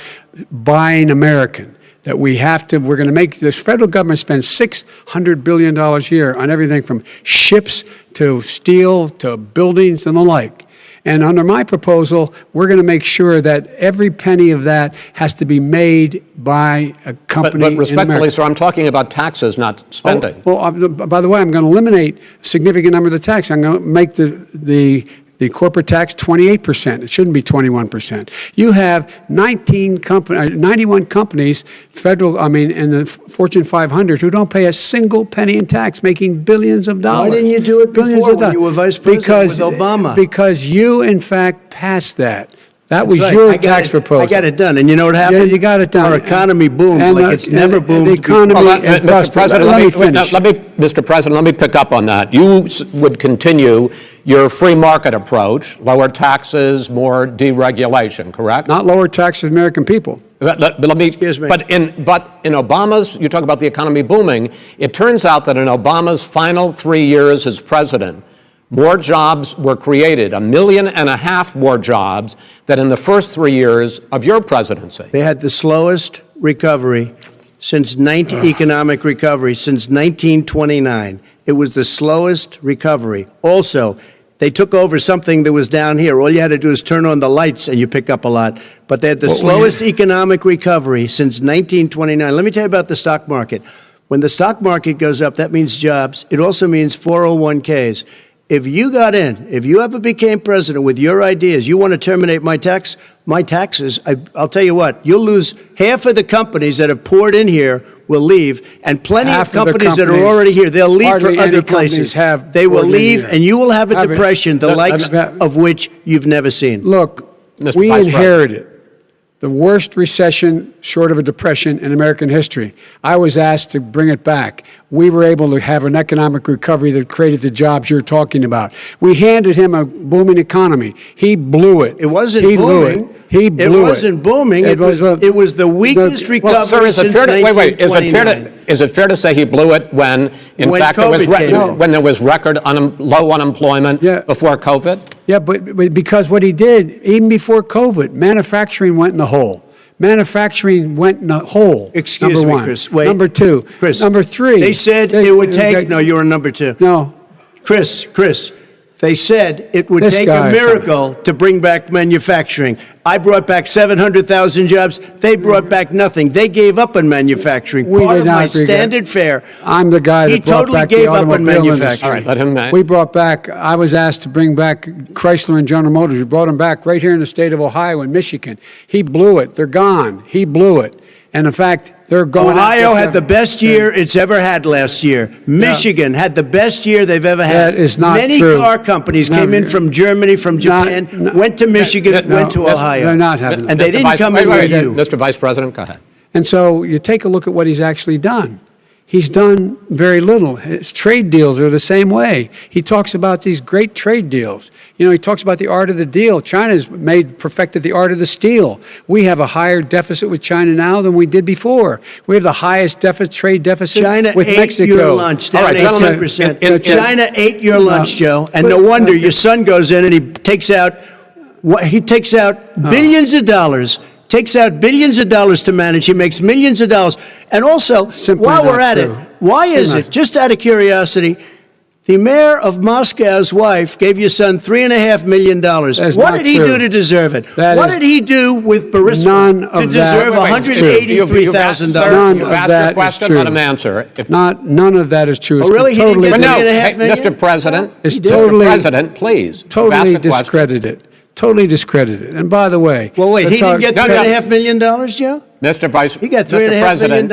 buying American. That we're going to make this federal government spend $600 billion a year on everything from ships to steel to buildings and the like. And under my proposal, we're going to make sure that every penny of that has to be made by a company But in respectfully, America. sir, I'm talking about taxes, not spending. By the way, I'm going to eliminate a significant number of the tax. I'm going to make the corporate tax 28%. It shouldn't be 21%. You have 91 companies, in the Fortune 500 who don't pay a single penny in tax, making billions of dollars. Why didn't you do it Billions before of when dollars. you were vice president with Obama? Because you, in fact, passed that. That was Right. your I got tax it- proposal. I got it done. And you know what happened? Yeah, you got it done. Our economy boomed And, like it's never boomed The economy before. is busted. Let me finish. Mr. President, let me pick up on that. You would continue your free market approach, lower taxes, more deregulation, correct? Not lower taxes for the American people. But let me. Excuse me. But in Obama's, you talk about the economy booming. It turns out that in Obama's final 3 years as president, more jobs were created, 1.5 million more jobs than in the first 3 years of your presidency. They had the slowest recovery economic recovery since 1929. It was the slowest recovery. Also, they took over something that was down here. All you had to do is turn on the lights and you pick up a lot. But they had the slowest economic recovery since 1929. Let me tell you about the stock market. When the stock market goes up, that means jobs. It also means 401ks. If you got in, if you ever became president with your ideas, you want to terminate my taxes, I'll tell you what, you'll lose half of the companies that have poured in here will leave, and plenty of companies that are already here, they'll leave for other places. They will leave, and you will have a depression, the likes of which you've never seen. Look, Mr. we Vice President. inherited the worst recession short of a depression in American history. I was asked to bring it back. We were able to have an economic recovery that created the jobs you're talking about. We handed him a booming economy. He blew it. It wasn't He booming. Blew it. He blew It wasn't booming. It was the weakest recovery since 1929. Is it fair to say he blew it when fact, COVID came in. when there was record low unemployment before COVID? Yeah, but because what he did, even before COVID, manufacturing went in the hole. Manufacturing went in the hole. Excuse number me, one. Chris. Wait. Number two. Chris. Number three. They said it would take. No, you were number two. No. Chris. They said it would This take guy a is miracle to bring back manufacturing. I brought back 700,000 jobs. They brought back nothing. They gave up on manufacturing. We Part did of not my agree. standard fare. I'm the guy that He brought totally back gave the up on automobile manufacturing. industry. All right, let him. We brought back, I was asked to bring back Chrysler and General Motors. We brought them back right here in the state of Ohio and Michigan. He blew it. They're gone. He blew it. And in fact, they're going. Ohio had the best year it's ever had last year. Michigan had the best year they've ever had. That is not Many true. car companies No, came in from Germany, from Japan, went to Michigan, went to Ohio. They're not having And that. they didn't come in with you. Mr. Vice President, go ahead. And so you take a look at what he's actually done. He's done very little. His trade deals are the same way. He talks about these great trade deals. You know, he talks about the art of the deal. China's perfected the art of the steal. We have a higher deficit with China now than we did before. We have the highest trade deficit China with ate Mexico. your lunch, down All right, gentlemen, 18%. China ate your lunch, Joe, and no wonder your son goes in and he takes out billions of dollars. Takes out billions of dollars to manage. He makes millions of dollars. And also, Simply while we're not at it, true. why is it, just out of curiosity, the mayor of Moscow's wife gave your son $3.5 million. That's What not did he true. do to deserve it? That What is did he do with Burisma none to of that- deserve Wait, $183,000? None You've of asked that a question, is true. let him answer. If None of that is true. It's Oh, really? He didn't totally, get But no, $3.5 hey, million? Mr. President, It's Mr. totally- President, please. You've totally asked a question. discredited. Totally discredited. And by the way, Well, wait, he didn't get No, no. $3.5 million, Joe? Mr. Vice, He got Mr. $3.5 million. President,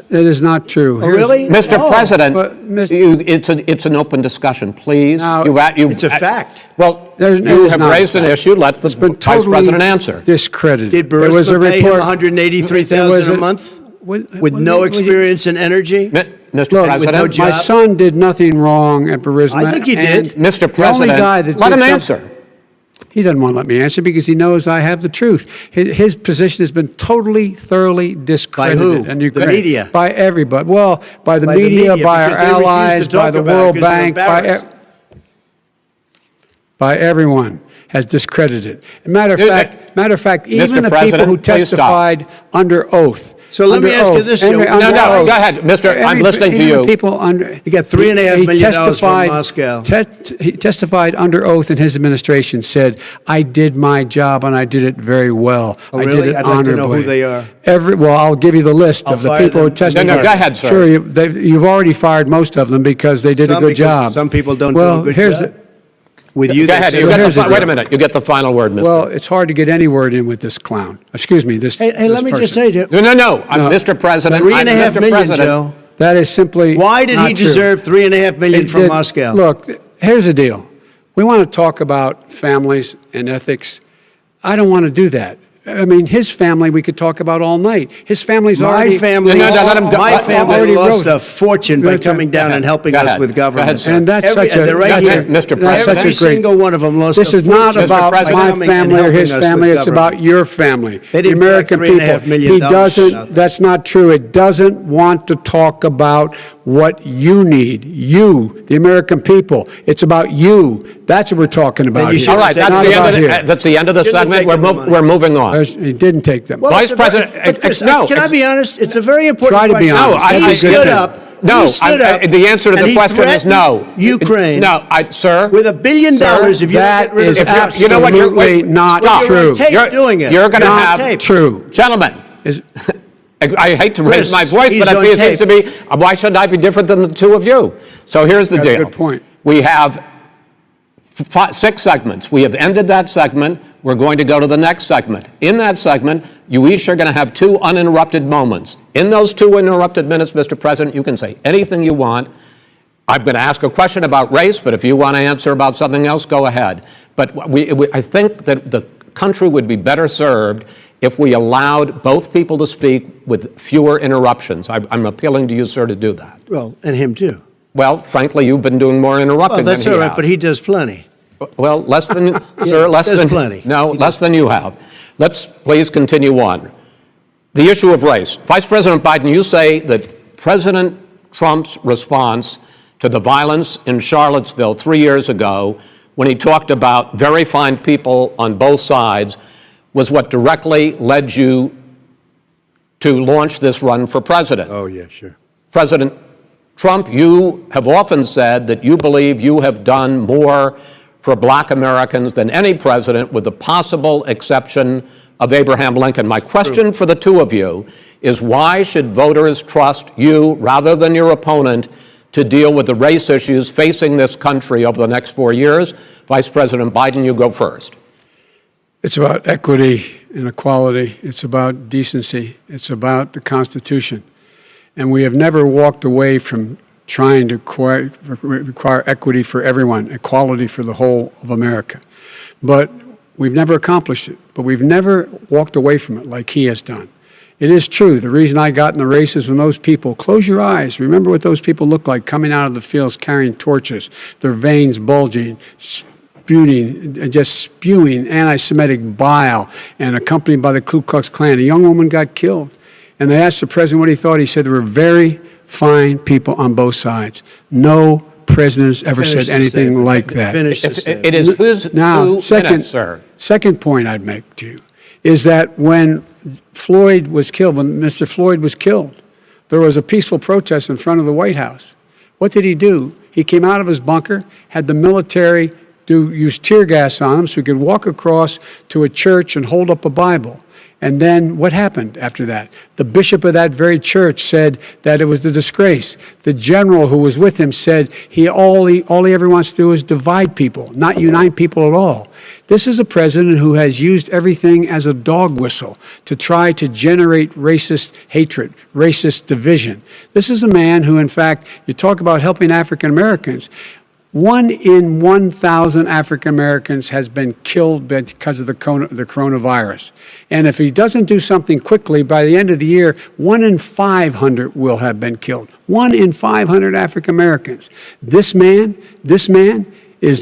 it is not true. Oh, really? Mr. Oh. President, But, Mr. it's an open discussion, please. Now, It's a fact. Well, There's- it you is have not a raised an fact. issue. Let the It's been Vice totally President answer. discredited. Did There was a Burisma pay him report- $183,000 a month with no experience in energy? Mr. Look, President, no my job? son did nothing wrong at Burisma. I think he and did. Mr. the only guy President, that let did him something- answer. He doesn't want to let me answer because he knows I have the truth. His position has been totally, thoroughly discredited. By who? And The media? By everybody. Well, by the By the media, media, by our because they refuse to allies, talk by the about it World because they're Bank, embarrassed. by everyone has discredited. Matter of fact, even the people President, who please stop. testified under oath. So let me under ask you oath, this, and Joe. under No, no, oath. go ahead, Mr. I'm listening to Even you. People under. He got $3.5 million from testified- Moscow. He testified under oath, and his administration said, "I did my job and I did it very well. Oh, I really? did it I'd like honorably." to know who they are. Well, I'll give you the list I'll of the fire people who them. testified. No, go ahead, sir. Sure, you've already fired most of them because they did a Some good because job. some people don't well, do a good here's job. With you, Go they ahead. say- You get here's the, the wait a deal. minute. You get the final word, Mr. Well, it's hard to get any word in with this clown. Excuse me, this. Hey, this let me just person. say, Joe. No. Mr. President. $3.5 Mr. million, President, Joe. That is simply. Why did not he true. deserve $3.5 million It from did- Moscow? Look, here's the deal. We want to talk about families and ethics. I don't want to do that. I mean, his family we could talk about all night. His family's My already. family, No, let him go. my family Already lost wrote- a fortune by Go coming down ahead. and helping Go us ahead. with Go ahead, government. sir. And that's such a. they're right that's here. a- Mr. that's President. such a Every great- single one of them lost This a is not fortune about by President. my coming and family or helping his us with family. It's government. about your family, They the didn't pay American people. $3.5 million He for doesn't. nothing. That's not true. It doesn't want to talk about what you need. You, the American people. It's about you. That's what we're talking about. you here. should All right, Not that's the end of the Shouldn't have segment. taken the money. We're moving on. He didn't take them. Well, Vice it's a very- President, but Chris, no, can I be honest? It's a very important Try to be question. honest. No, He I stood get it. up. No, he stood up. the answer to and the he question is threatened no. Ukraine. No, sir. With $1 billion Sir, if you don't that get rid of is the absolutely you know what, you're- wait, not stop. You're true. on tape doing it. You're going to You're on have tape. True. Gentlemen. Is- I hate to raise Chris, my voice, he's but on it seems tape. to be, why should I be different than the two of you? So here's the That's a deal. good point. We have 6 segments. We have ended that segment. We're going to go to the next segment. In that segment, you each are going to have 2 uninterrupted moments. In those 2 uninterrupted minutes, Mr. President, you can say anything you want. I'm going to ask a question about race, but if you want to answer about something else, go ahead. But I think that the country would be better served if we allowed both people to speak with fewer interruptions. I'm appealing to you, sir, to do that. Well, and him too. Well, frankly, you've been doing more interrupting Well, that's than all he right, has. but he does plenty. Well, less than, sir, less there's than. plenty. No, less than you have. Let's please continue on. The issue of race. Vice President Biden, you say that President Trump's response to the violence in Charlottesville 3 years ago, when he talked about very fine people on both sides, was what directly led you to launch this run for president. Oh, yeah, sure. President Trump, you have often said that you believe you have done more for black Americans than any president, with the possible exception of Abraham Lincoln. My question for the two of you is, why should voters trust you rather than your opponent to deal with the race issues facing this country over the next 4 years? Vice President Biden, you go first. It's about equity and equality. It's about decency. It's about the Constitution. And we have never walked away from trying to require equity for everyone, equality for the whole of America. But we've never accomplished it. But we've never walked away from it like he has done. It is true. The reason I got in the race is when those people, close your eyes, remember what those people look like coming out of the fields carrying torches, their veins bulging, just spewing anti-Semitic bile, and accompanied by the Ku Klux Klan. A young woman got killed. And they asked the president what he thought. He said there were very fine people on both sides. No president has ever said anything like that. It is who's now, who in it, sir. Second point I'd make to you is that when Floyd was killed, when Mr. Floyd was killed, there was a peaceful protest in front of the White House. What did he do? He came out of his bunker, had the military use tear gas on him so he could walk across to a church and hold up a Bible. And then what happened after that? The bishop of that very church said that it was a disgrace. The general who was with him said all he ever wants to do is divide people, not unite people at all. This is a president who has used everything as a dog whistle to try to generate racist hatred, racist division. This is a man who, in fact, you talk about helping African Americans. 1 in 1,000 African Americans has been killed because of the coronavirus. And if he doesn't do something quickly, by the end of the year, 1 in 500 will have been killed. 1 in 500 African Americans. This man is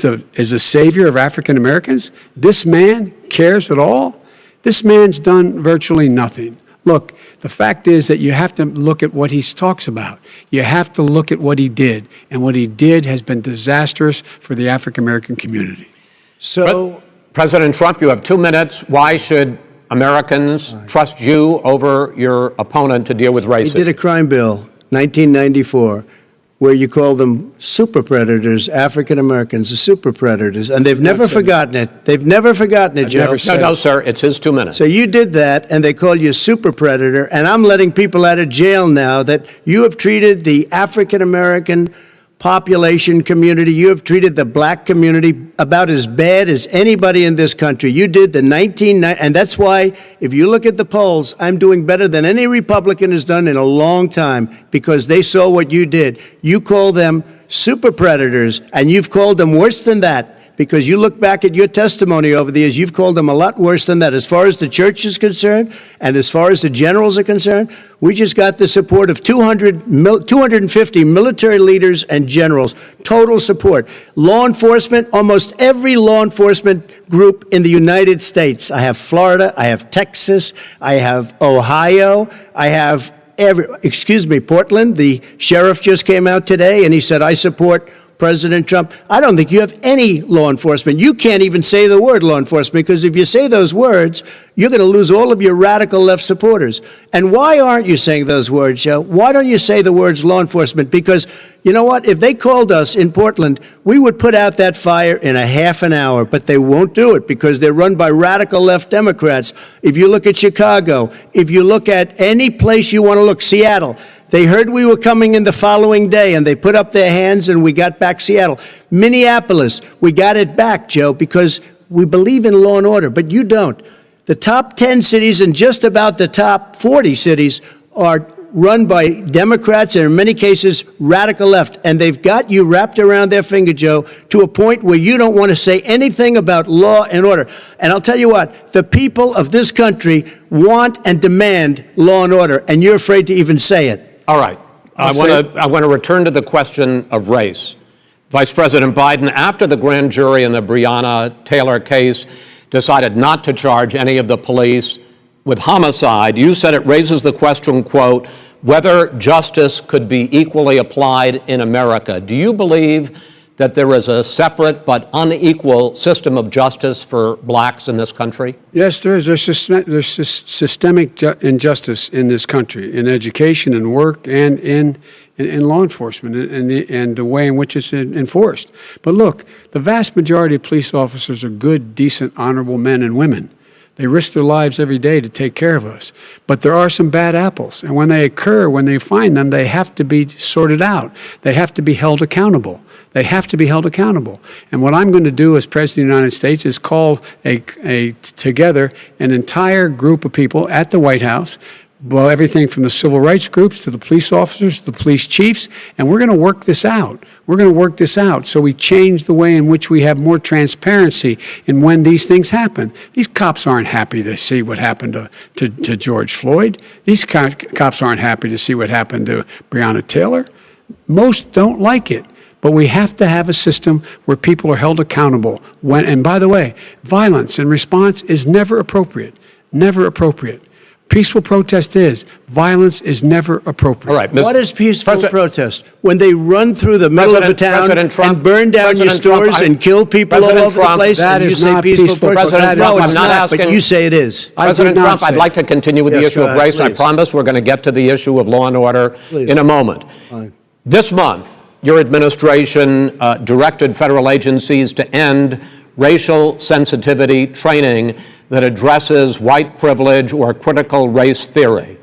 the savior of African Americans. This man cares at all. This man's done virtually nothing. Look, the fact is that you have to look at what he talks about. You have to look at what he did. And what he did has been disastrous for the African-American community. So, President Trump, you have 2 minutes. Why should Americans trust you over your opponent to deal with racism? he did a crime bill, 1994, where you call them super predators, African Americans, the super predators, and they've never forgotten it. They've never forgotten it, Joe. No, sir, it's his 2 minutes. So you did that, and they call you a super predator, and I'm letting people out of jail now that you have treated the African American population community, you have treated the black community about as bad as anybody in this country. You did the 1990, and that's why, if you look at the polls, I'm doing better than any Republican has done in a long time, because they saw what you did. You call them super predators, and you've called them worse than that, because you look back at your testimony over the years, you've called them a lot worse than that. As far as the church is concerned, and as far as the generals are concerned, we just got the support of 250 military leaders and generals, total support. Law enforcement, almost every law enforcement group in the United States. I have Florida, I have Texas, I have Ohio, I have Portland. The sheriff just came out today and he said, I support President Trump. I don't think you have any law enforcement. You can't even say the word law enforcement, because if you say those words, you're going to lose all of your radical left supporters. And why aren't you saying those words, Joe? Why don't you say the words law enforcement? Because you know what? If they called us in Portland, we would put out that fire in a half an hour, but they won't do it because they're run by radical left Democrats. If you look at Chicago, if you look at any place you want to look, Seattle, they heard we were coming in the following day, and they put up their hands, and we got back Seattle. Minneapolis, we got it back, Joe, because we believe in law and order, but you don't. The top 10 cities and just about the top 40 cities are run by Democrats and in many cases radical left, and they've got you wrapped around their finger, Joe, to a point where you don't want to say anything about law and order. And I'll tell you what, the people of this country want and demand law and order, and you're afraid to even say it. All right. I want to return to the question of race. Vice President Biden, after the grand jury in the Breonna Taylor case decided not to charge any of the police with homicide, you said it raises the question, quote, whether justice could be equally applied in America. Do you believe that there is a separate but unequal system of justice for blacks in this country? Yes, there is. There's systemic injustice in this country, in education and work and in law enforcement and the way in which it's enforced. But look, the vast majority of police officers are good, decent, honorable men and women. They risk their lives every day to take care of us. But there are some bad apples. And when they occur, when they find them, they have to be sorted out. They have to be held accountable. They have to be held accountable. And what I'm going to do as President of the United States is call together an entire group of people at the White House, well, everything from the civil rights groups to the police officers, to the police chiefs, and we're going to work this out. We're going to work this out so we change the way in which we have more transparency in when these things happen. These cops aren't happy to see what happened to George Floyd. These cops aren't happy to see what happened to Breonna Taylor. Most don't like it. But we have to have a system where people are held accountable. And by the way, violence in response is never appropriate. Never appropriate. Peaceful protest is. Violence is never appropriate. All right. What is peaceful protest? When they run through the middle of a town and burn down your stores and kill people all over the place, and you say peaceful protest? President Trump, No, it's I'm not not, but asking- you say it is. President Trump, I'd like to continue with the Yes, issue go of ahead, race. I please. promise we're going to get to the issue of law and order Please. in a moment. Fine. This month, your administration directed federal agencies to end racial sensitivity training that addresses white privilege or critical race theory.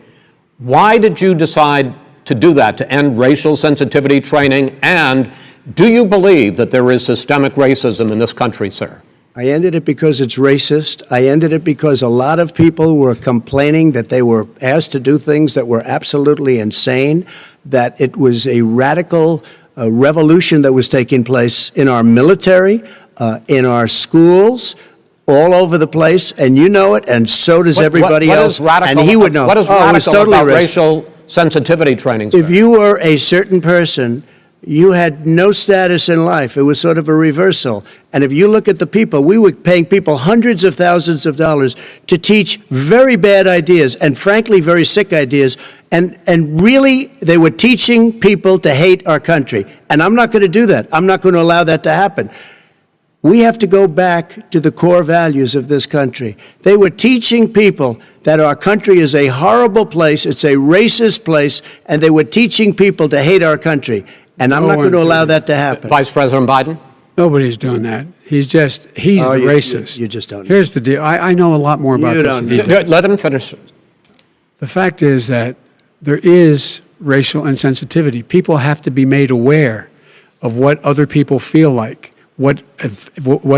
Why did you decide to do that, to end racial sensitivity training? And do you believe that there is systemic racism in this country, sir? I ended it because it's racist. I ended it because a lot of people were complaining that they were asked to do things that were absolutely insane, that it was a radical revolution that was taking place in our military, in our schools, all over the place, and you know it, and so does everybody what else. is radical, and he would know. What is it was radical totally about racist. racial sensitivity training, sir? If you were a certain person, you had no status in life. It was sort of a reversal. And if you look at the people, we were paying people hundreds of thousands of dollars to teach very bad ideas and frankly very sick ideas. And really, they were teaching people to hate our country. And I'm not going to do that. I'm not going to allow that to happen. We have to go back to the core values of this country. They were teaching people that our country is a horrible place, it's a racist place, and they were teaching people to hate our country. And I'm not going to allow that to happen. Vice President Biden? Nobody's doing that. He's Oh, the racist. You just don't know. Here's the deal. I know a lot more about You this don't than he know. does. Let him finish. The fact is that there is racial insensitivity. People have to be made aware of what other people feel like, what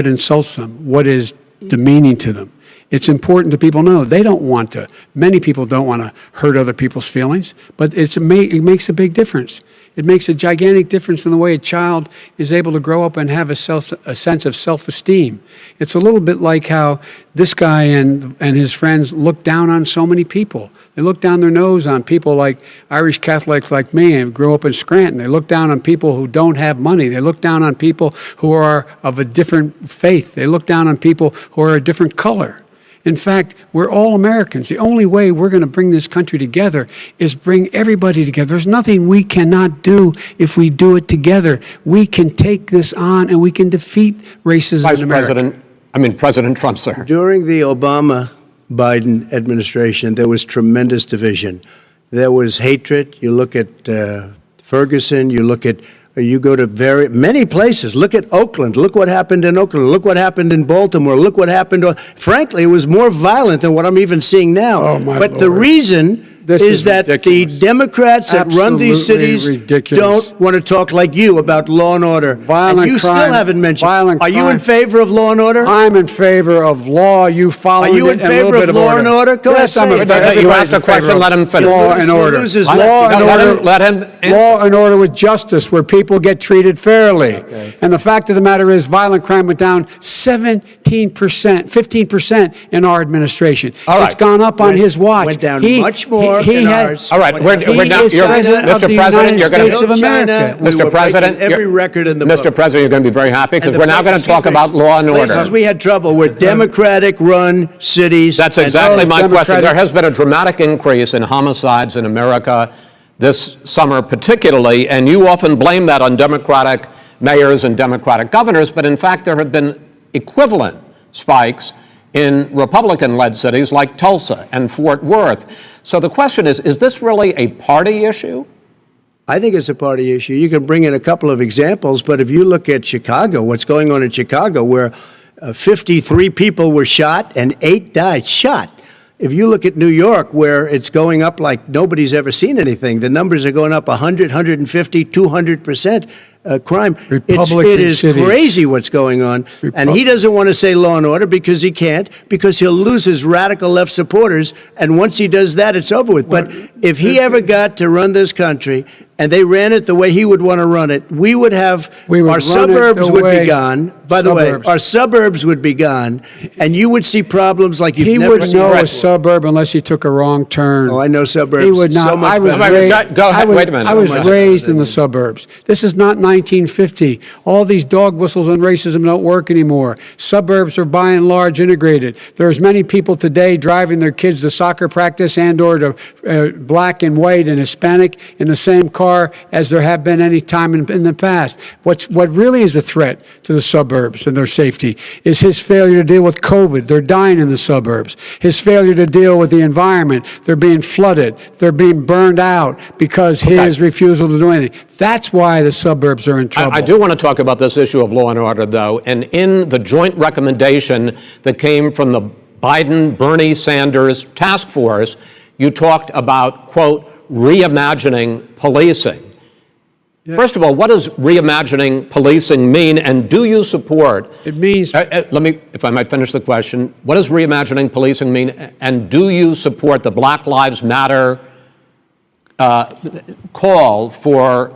insults them, what is demeaning to them. It's important that people know they don't want to. Many people don't want to hurt other people's feelings, but it makes a big difference. It makes a gigantic difference in the way a child is able to grow up and have a sense of self-esteem. It's a little bit like how this guy and his friends look down on so many people. They look down their nose on people like Irish Catholics like me and grew up in Scranton. They look down on people who don't have money. They look down on people who are of a different faith. They look down on people who are a different color. In fact, we're all Americans. The only way we're going to bring this country together is bring everybody together. There's nothing we cannot do if we do it together. We can take this on and we can defeat racism in America. President Trump, sir. During the Obama-Biden administration, there was tremendous division. There was hatred. You look at Ferguson, you go to many places. Look at Oakland. Look what happened in Oakland. Look what happened in Baltimore. Look what happened. Frankly, it was more violent than what I'm even seeing now. Oh, my but the Lord. reason is that ridiculous. the Democrats that run these Absolutely cities ridiculous. don't want to talk like you about law and order. Violent and you crime, still haven't mentioned. violent Are you in crime. favor of law and order? I'm in favor of law. You follow Are you in favor of law and order? Go yes, ahead, I'm say in it. favor. You Everybody's asked a in favor question, of let him finish. Law and order. Lose his Law and order. Let him. Law and order with justice, where people get treated fairly. Okay. And the fact of the matter is, violent crime went down 17%, 15% in our administration. All right. It's gone up on his watch. Went down much more in ours. All right, we're He now. is president of the United States of America. We Mr. were President, breaking every record in the Mr. book. President, you're going to be very happy because And the we're now going places- to talk about law and order. Places we had trouble were Democratic-run cities. That's and exactly those my question. Democratic- There has been a dramatic increase in homicides in America this summer particularly, and you often blame that on Democratic mayors and Democratic governors, but in fact there have been equivalent spikes in Republican-led cities like Tulsa and Fort Worth. So the question is this really a party issue? I think it's a party issue. You can bring in a couple of examples, but if you look at Chicago, what's going on in Chicago, where 53 people were shot and 8 died, shot. If you look at New York, where it's going up like nobody's ever seen anything, the numbers are going up 100, 150, 200%. crime. Republican It is cities. crazy what's going on. And he doesn't want to say law and order because he can't, because he'll lose his radical left supporters. And once he does that, it's over with. But if he ever got to run this country and they ran it the way he would want to run it, we would have our suburbs would be gone. By the way, our suburbs would be gone, and you would see problems like you've never seen. He would know a suburb unless he took a wrong turn. Oh, I know suburbs. He would not. So much I was better. raised, Go ahead. Wait a minute. I was raised in the suburbs. This is not 1950. All these dog whistles and racism don't work anymore. Suburbs are by and large integrated. There's many people today driving their kids to soccer practice and or to black and white and Hispanic in the same car as there have been any time in the past. What really is a threat to the suburbs and their safety is his failure to deal with COVID. They're dying in the suburbs. His failure to deal with the environment. They're being flooded. They're being burned out because his refusal to do anything. That's why the suburbs are in trouble. I do want to talk about this issue of law and order, though. And in the joint recommendation that came from the Biden-Bernie Sanders task force, you talked about, quote, reimagining policing. Yeah. First of all, what does reimagining policing mean, and do you support? It means. Let me, if I might finish the question. What does reimagining policing mean, and do you support the Black Lives Matter call for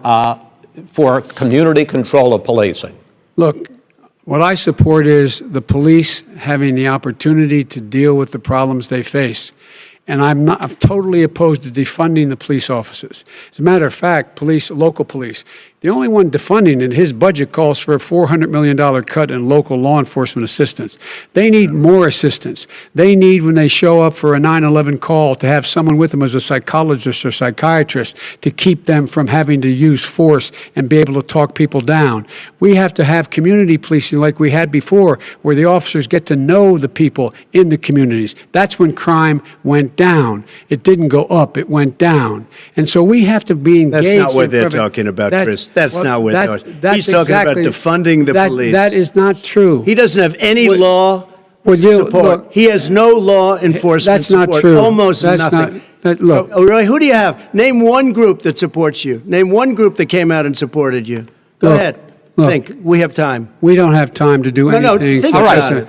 community control of policing? Look, what I support is the police having the opportunity to deal with the problems they face. And I'm totally opposed to defunding the police officers. As a matter of fact, local police, the only one defunding it, his budget calls for a $400 million cut in local law enforcement assistance. They need more assistance. They need, when they show up for a 9/11 call, to have someone with them as a psychologist or psychiatrist to keep them from having to use force and be able to talk people down. We have to have community policing like we had before, where the officers get to know the people in the communities. That's when crime went down. It didn't go up, it went down. And so we have to be engaged. That's not what they're talking about, Chris. That's not what they're talking about. He's talking about defunding the police. That is not true. He doesn't have any law support. Look, he has no law enforcement support. That's not true. Almost nothing. Look. Oh, really? Who do you have? Name one group that supports you. Name one group that came out and supported you. Go ahead. Think. We have time. We don't have time to do anything. No, think about it.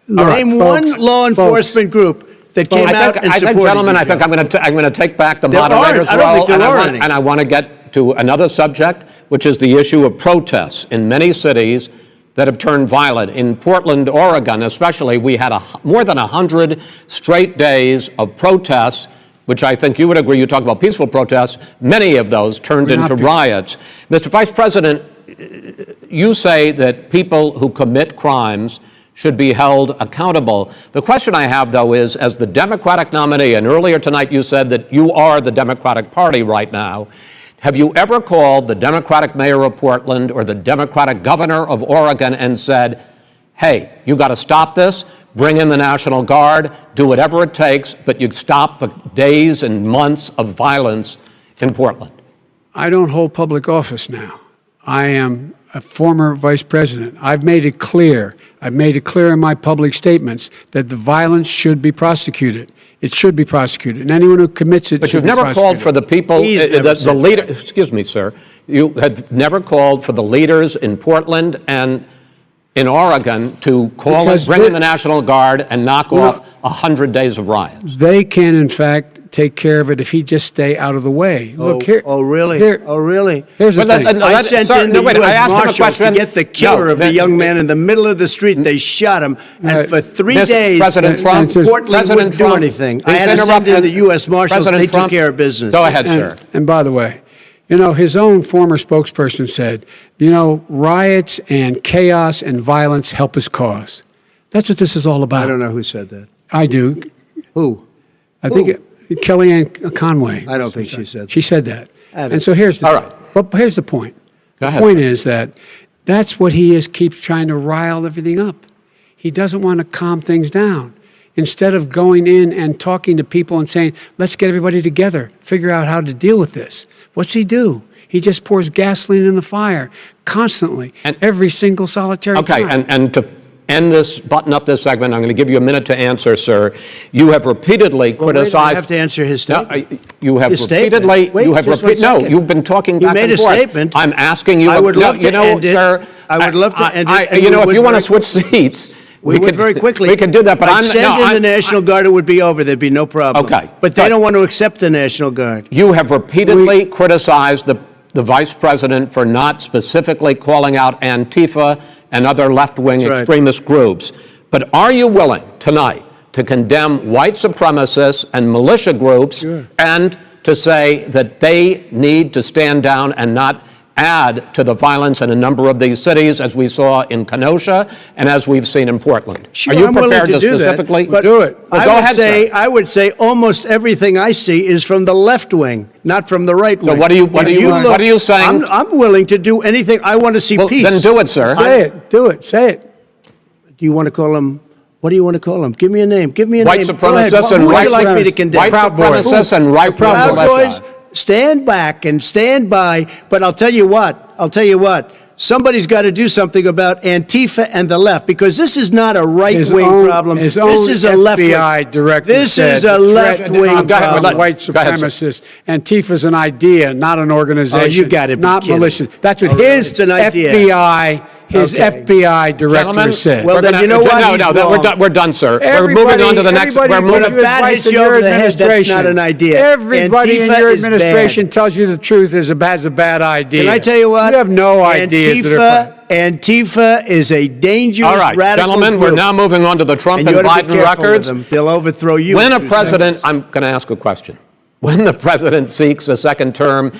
Name one law enforcement group that came out and supported you. Gentlemen, I think I'm going to take back the moderator's role, and I want to get to another subject, which is the issue of protests in many cities that have turned violent. In Portland, Oregon, especially, we had more than 100 straight days of protests, which I think you would agree. You talk about peaceful protests. Many of those turned into riots. Mr. Vice President, you say that people who commit crimes should be held accountable. The question I have, though, is, as the Democratic nominee, and earlier tonight you said that you are the Democratic Party right now, have you ever called the Democratic mayor of Portland or the Democratic governor of Oregon and said, hey, you got to stop this, bring in the National Guard, do whatever it takes, but you stop the days and months of violence in Portland? I don't hold public office now. I am a former vice president. I've made it clear in my public statements that the violence should be prosecuted. It should be prosecuted, and anyone who commits it. But you've never called for the people, the leader. Excuse me, sir. You have never called for the leaders in Portland and in Oregon to bring in the National Guard and knock off 100 days of riots. They can, in fact, take care of it if he just stay out of the way. Look here. Oh, really? Really? Here's the thing. I sent in the U.S. Marshals to get the killer of the young man in the middle of the street. They shot him, and for 3 days, President Trump, Portland wouldn't do anything. I had to send in the U.S. Marshals. They took care of business. Go ahead, sir. And by the way, his own former spokesperson said, riots and chaos and violence help his cause. That's what this is all about. I don't know who said that. I do. Who? I think Kellyanne Conway. I don't think she said that. She said that. And so here's the point. The point is that that's what he keeps trying to rile everything up. He doesn't want to calm things down. Instead of going in and talking to people and saying, let's get everybody together, figure out how to deal with this. What's he do? He just pours gasoline in the fire constantly, and every single solitary time. And to end this, button up this segment. I'm going to give you a minute to answer, sir. You have repeatedly criticized. I have to answer his statement. No, you have His repeatedly. statement. Wait, you have just 1 no, second. you've been talking He back made and a forth. statement. I'm asking you. I would love to end it. Sir, I would love to end it, and You know, we if would you want to very- switch seats, We would very quickly. We could do that, but I'd I'm send in the National Guard, it would be over. There'd be no problem. Okay. But they don't want to accept the National Guard. You have repeatedly criticized the vice president for not specifically calling out Antifa and other left-wing That's right. extremist groups. But are you willing tonight to condemn white supremacists and militia groups Sure. and to say that they need to stand down and not add to the violence in a number of these cities, as we saw in Kenosha and as we've seen in Portland? Sure, Are you I'm willing prepared to do that, specifically but do it? Well, I go would ahead, say, sir. I would say almost everything I see is from the left wing, not from the right wing. what are you- If what are you saying? I'm willing to do anything. I want to see Well, peace. then do it, sir. Say it. Do it. Say it. Do you want to call him? What do you want to call him? Give me a name. Give me a White name. Go ahead. supremacists and Who would white you like me to supremacists. condemn? White Proud Boys. supremacists and right Proud militia. Boys, stand back and stand by. But I'll tell you what. Somebody's got to do something about Antifa and the left, because this is not a right-wing problem. His This own is a left-wing. FBI director This said is a the threat left-wing of Go ahead, problem. white Go ahead, sir. supremacists. Antifa's an idea, not an organization. Oh, you gotta be not kidding. militia. That's what Oh, really? his It's an idea. His Okay. FBI director Gentlemen, said. Well, we're then gonna- you know what? No, He's no, wrong. we're done, sir. We're Everybody- moving on to the next. everybody We're gives moving. When you a bat advice hits in you your over the head, that's administration. not an idea. Everybody in Antifa your is administration bad. tells you the truth has a bad idea. Can I tell you what? You have no ideas. that are Antifa is a dangerous All right, radical gentlemen, group. we're now moving on to the Trump And and you ought to be Biden careful with records. them. They'll overthrow you. When in a 2 president, seconds. I'm going to ask a question. When the president seeks a second term,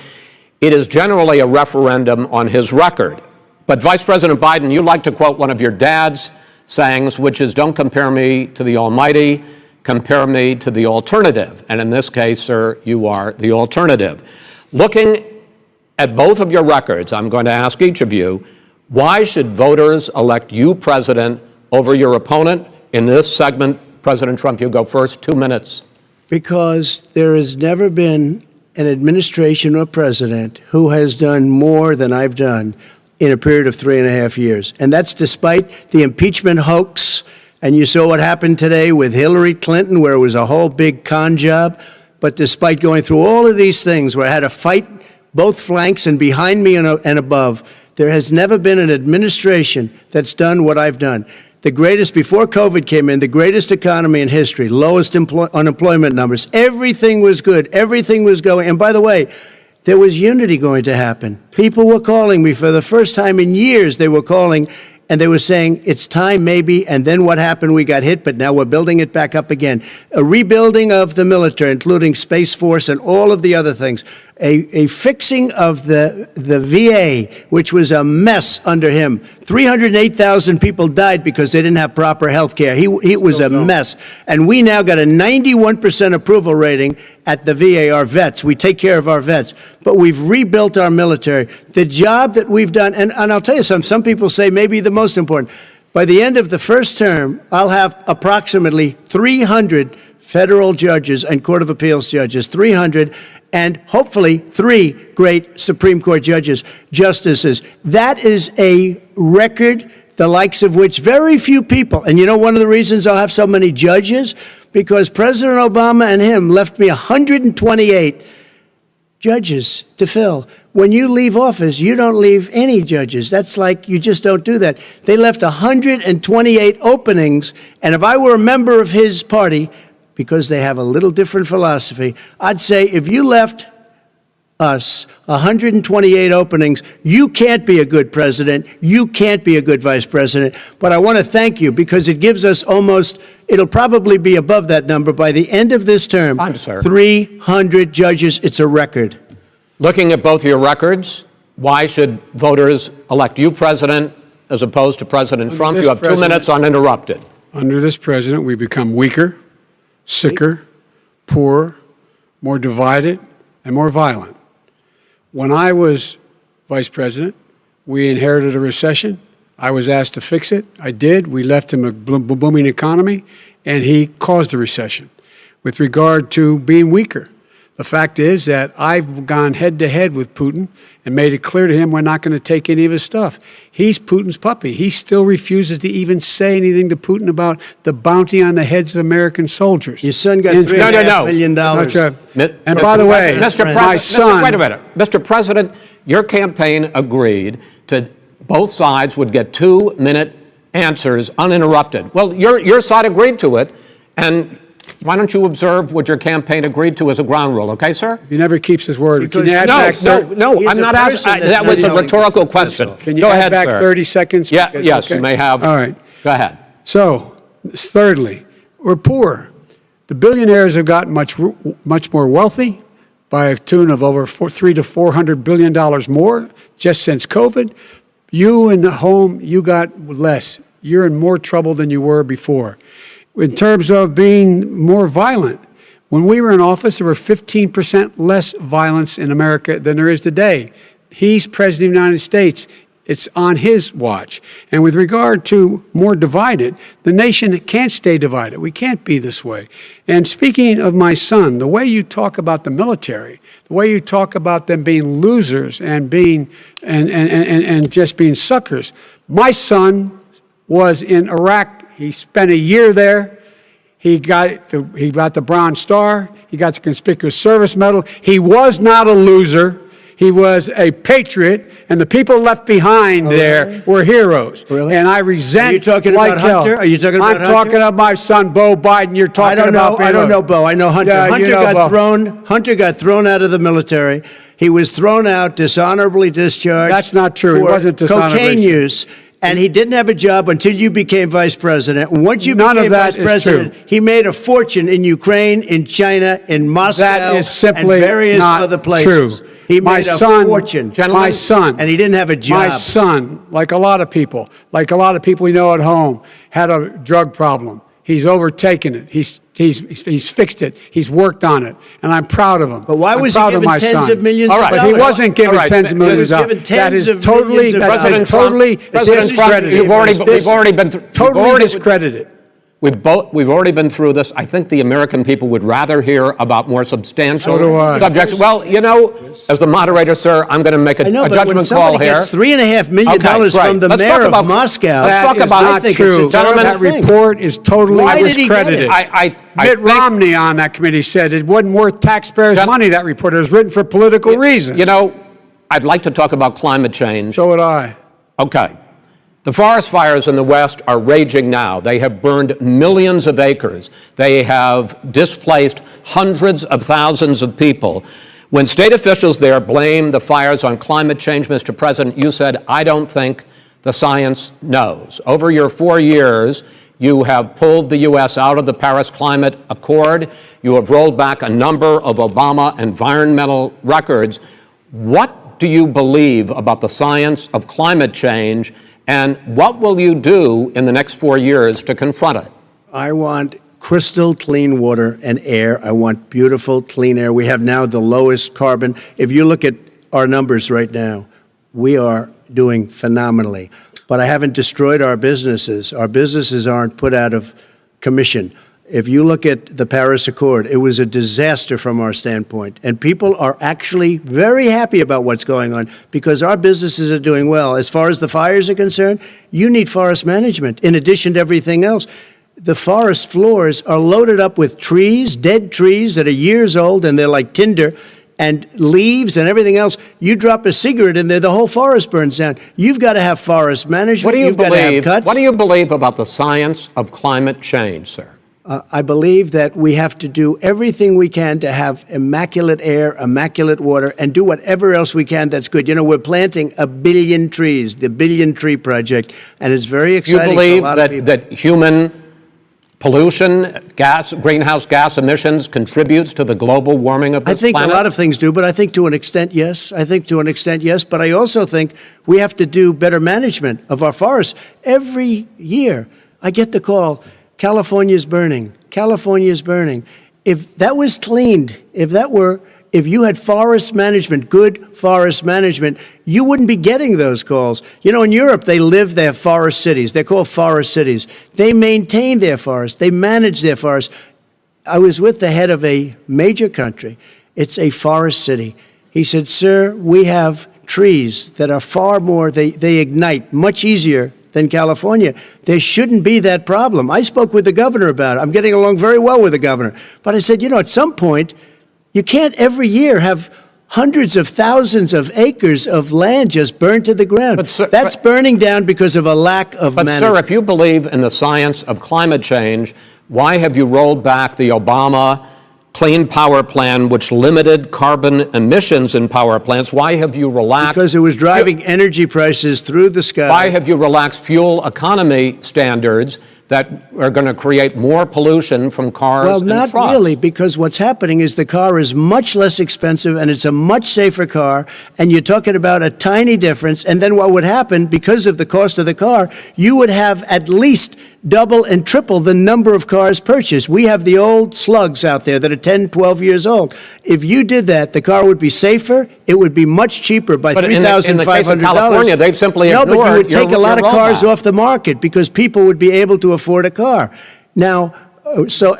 it is generally a referendum on his record. But Vice President Biden, you like to quote one of your dad's sayings, which is, don't compare me to the Almighty, compare me to the alternative. And in this case, sir, you are the alternative. Looking at both of your records, I'm going to ask each of you, why should voters elect you president over your opponent? In this segment, President Trump, you go first, 2 minutes. Because there has never been an administration or president who has done more than I've done in a period of 3.5 years. And that's despite the impeachment hoax. And you saw what happened today with Hillary Clinton, where it was a whole big con job. But despite going through all of these things, where I had to fight both flanks and behind me and above, there has never been an administration that's done what I've done. The greatest, before COVID came in, the greatest economy in history, lowest unemployment numbers. Everything was good. Everything was going. And by the way, there was unity going to happen. People were calling me for the first time in years. They were calling and they were saying, it's time maybe. And then what happened? We got hit, but now we're building it back up again. A rebuilding of the military, including Space Force and all of the other things. A fixing of the VA, which was a mess under him. 308,000 people died because they didn't have proper health care. It was a mess. And we now got a 91% approval rating at the VA, our vets. We take care of our vets. But we've rebuilt our military. The job that we've done, and I'll tell you something, some people say maybe the most important. By the end of the first term, I'll have approximately 300 federal judges and Court of Appeals judges, 300, and hopefully 3 great Supreme Court justices. That is a record, the likes of which very few people, and you know one of the reasons I'll have so many judges? Because President Obama and him left me 128 judges to fill. When you leave office, you don't leave any judges. That's like, you just don't do that. They left 128 openings, and if I were a member of his party, because they have a little different philosophy, I'd say if you left us 128 openings, you can't be a good president, you can't be a good vice president. But I want to thank you because it gives us almost, it'll probably be above that number by the end of this term. Fine, sir. 300 judges, it's a record. Looking at both your records, why should voters elect you president as opposed to President Trump? You have 2 minutes uninterrupted. Under this president, we become weaker, sicker, poorer, more divided, and more violent. When I was vice president, we inherited a recession. I was asked to fix it. I did. We left him a booming economy, and he caused a recession with regard to being weaker. The fact is that I've gone head-to-head with Putin and made it clear to him we're not going to take any of his stuff. He's Putin's puppy. He still refuses to even say anything to Putin about the bounty on the heads of American soldiers. Your son got And- $3.5 million. And by the way, my son... Wait a minute. Mr. President, your campaign agreed to both sides would get 2-minute answers uninterrupted. Well, your side agreed to it, and why don't you observe what your campaign agreed to as a ground rule, okay, sir? He never keeps his word. Because- Can you add back No, He's I'm a not person asking. that's That not was a telling rhetorical the truth, that's question. all. Can you Go add ahead, back sir. 30 seconds? Yeah, Because- yes, okay. you may have. All right. Go ahead. So, thirdly, we're poor. The billionaires have gotten much more wealthy by a tune of over $300 to $400 billion more just since COVID. You in the home, you got less. You're in more trouble than you were before. In terms of being more violent, when we were in office, there were 15% less violence in America than there is today. He's president of the United States. It's on his watch. And with regard to more divided, the nation can't stay divided. We can't be this way. And speaking of my son, the way you talk about the military, the way you talk about them being losers and being and just being suckers. My son was in Iraq. He spent a year there. He got the Bronze Star. He got the Conspicuous Service Medal. He was not a loser. He was a patriot, and the people left behind there were heroes. Really? And I resent. Are you talking like about hell. Hunter? Are you talking about I'm Hunter? talking about my son, Bo Biden. You're talking about. I don't know Bo. I know Hunter. Yeah, Hunter you know got Bo. Hunter got thrown out of the military. He was thrown out, dishonorably discharged. That's not true. He for wasn't dishonorably. cocaine use. And he didn't have a job until you became vice president. Once you None of became that vice is president, true. he made a fortune in Ukraine, in China, in Moscow, That is simply and various not other places. true. He My made a son- fortune. My son. And he didn't have a job. My son, like a lot of people we know at home, had a drug problem. He's overtaken it. He's fixed it. He's worked on it, and I'm proud of him. But why was he I'm proud of given my tens son. of millions All of right. But he dollars? wasn't given All right. tens of He was millions of given dollars. That tens is of totally, millions of that's dollars. been totally President Trump, discredited. you've already been Totally discredited. We've already been through this. I think the American people would rather hear about more substantial So do I. subjects. Well, you know, as the moderator, sir, I'm going to make a I know, but when judgment call somebody here. gets $3.5 million Okay, great. from the Let's mayor talk of about- Moscow, let's talk That is about- not I think true. it's a terrible That thing. report is totally Why did he get discredited. it? I Mitt think- Romney on that committee said it wasn't worth taxpayers' money, that report. It was written for political reasons. You know, I'd like to talk about climate change. So would I. Okay. The forest fires in the West are raging now. They have burned millions of acres. They have displaced hundreds of thousands of people. When state officials there blame the fires on climate change, Mr. President, you said, I don't think the science knows. Over your 4 years, you have pulled the U.S. out of the Paris Climate Accord. You have rolled back a number of Obama environmental records. What do you believe about the science of climate change, and what will you do in the next 4 years to confront it? I want crystal clean water and air. I want beautiful, clean air. We have now the lowest carbon. If you look at our numbers right now, we are doing phenomenally. But I haven't destroyed our businesses. Our businesses aren't put out of commission. If you look at the Paris Accord, it was a disaster from our standpoint. And people are actually very happy about what's going on because our businesses are doing well. As far as the fires are concerned, you need forest management in addition to everything else. The forest floors are loaded up with trees, dead trees that are years old, and they're like tinder, and leaves and everything else. You drop a cigarette in there, the whole forest burns down. You've got to have forest management. What do you You've got to have cuts. What do you believe about the science of climate change, sir? I believe that we have to do everything we can to have immaculate air, immaculate water, and do whatever else we can that's good. You know, we're planting 1 billion trees, the Billion Tree Project, and it's very Do you exciting believe for a lot of people. that human pollution, greenhouse gas emissions contributes to the global warming of I this think planet? a lot of things do, but I think to an extent, yes. I think to an extent, yes. But I also think we have to do better management of our forests. Every year, I get the call, California's burning. California's burning. If that was cleaned, if you had forest management, good forest management, you wouldn't be getting those calls. You know, in Europe, they have forest cities. They're called forest cities. They maintain their forests. They manage their forests. I was with the head of a major country, It's a forest city. He said, sir, we have trees that are far more, they ignite much easier than California. There shouldn't be that problem. I spoke with the governor about it. I'm getting along very well with the governor. But I said, at some point, you can't every year have hundreds of thousands of acres of land just burned to the ground. But, sir, that's burning down because of a lack of management. But, sir, if you believe in the science of climate change, why have you rolled back the Obama Clean Power Plan, which limited carbon emissions in power plants? Why have you relaxed? Because it was driving energy prices through the sky. Why have you relaxed fuel economy standards that are going to create more pollution from cars and trucks? Well, not really, because what's happening is the car is much less expensive and it's a much safer car, and you're talking about a tiny difference. And then what would happen, because of the cost of the car, you would have at least double and triple the number of cars purchased. We have the old slugs out there that are 10, 12 years old. If you did that, the car would be safer. It would be much cheaper by $3,500. In the case of California, they've simply ignored No, but you would take a lot of cars rollback off the market because people would be able to afford a car. Now,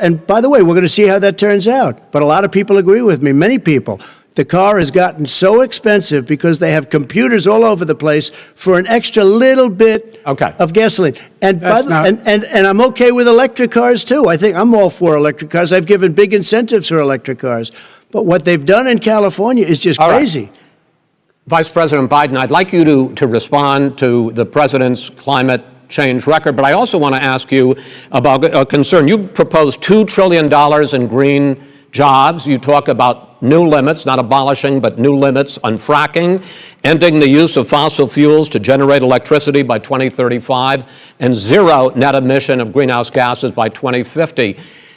and by the way, we're going to see how that turns out. But a lot of people agree with me, many people. The car has gotten so expensive because they have computers all over the place for an extra little bit of gasoline. And and I'm okay with electric cars too. I think I'm all for electric cars. I've given big incentives for electric cars. But what they've done in California is just crazy. Right. Vice President Biden, I'd like you to respond to the president's climate change record, but I also want to ask you about a concern. You proposed $2 trillion in green jobs. You talk about new limits, not abolishing, but new limits on fracking, ending the use of fossil fuels to generate electricity by 2035, and zero net emission of greenhouse gases by 2050.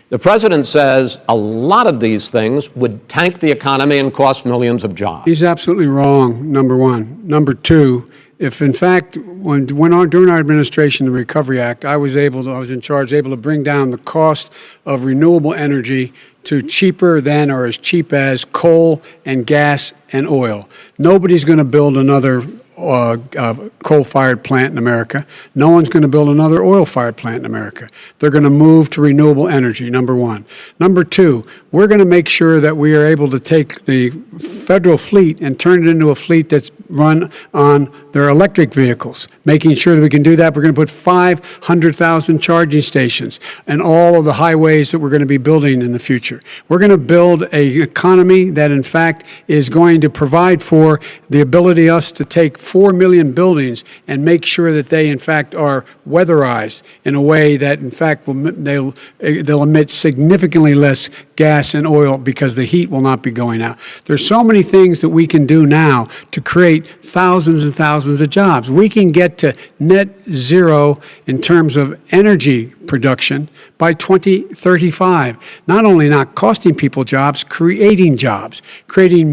The president says a lot of these things would tank the economy and cost millions of jobs. He's absolutely wrong, number one. Number two, if in fact, during our administration, the Recovery Act, I was in charge, able to bring down the cost of renewable energy to cheaper than or as cheap as coal and gas and oil. Nobody's going to build another coal-fired plant in America. No one's going to build another oil-fired plant in America. They're going to move to renewable energy, number one. Number two, we're going to make sure that we are able to take the federal fleet and turn it into a fleet that's run on their electric vehicles. Making sure that we can do that, we're going to put 500,000 charging stations and all of the highways that we're going to be building in the future. We're going to build an economy that, in fact, is going to provide for the ability of us to take 4 million buildings and make sure that they, in fact, are weatherized in a way that, in fact, they'll emit significantly less gas and oil because the heat will not be going out. There's so many things that we can do now to create thousands and thousands of jobs. We can get to net zero in terms of energy production by 2035. Not only not costing people jobs, creating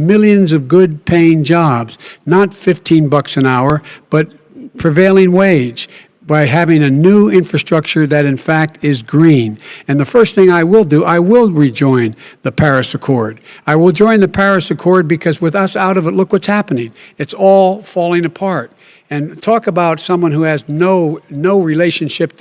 millions of good paying jobs, not $15 an hour, but prevailing wage, by having a new infrastructure that, in fact, is green. And the first thing I will do, I will rejoin the Paris Accord. I will join the Paris Accord because with us out of it, look what's happening. It's all falling apart. And talk about someone who has no relationship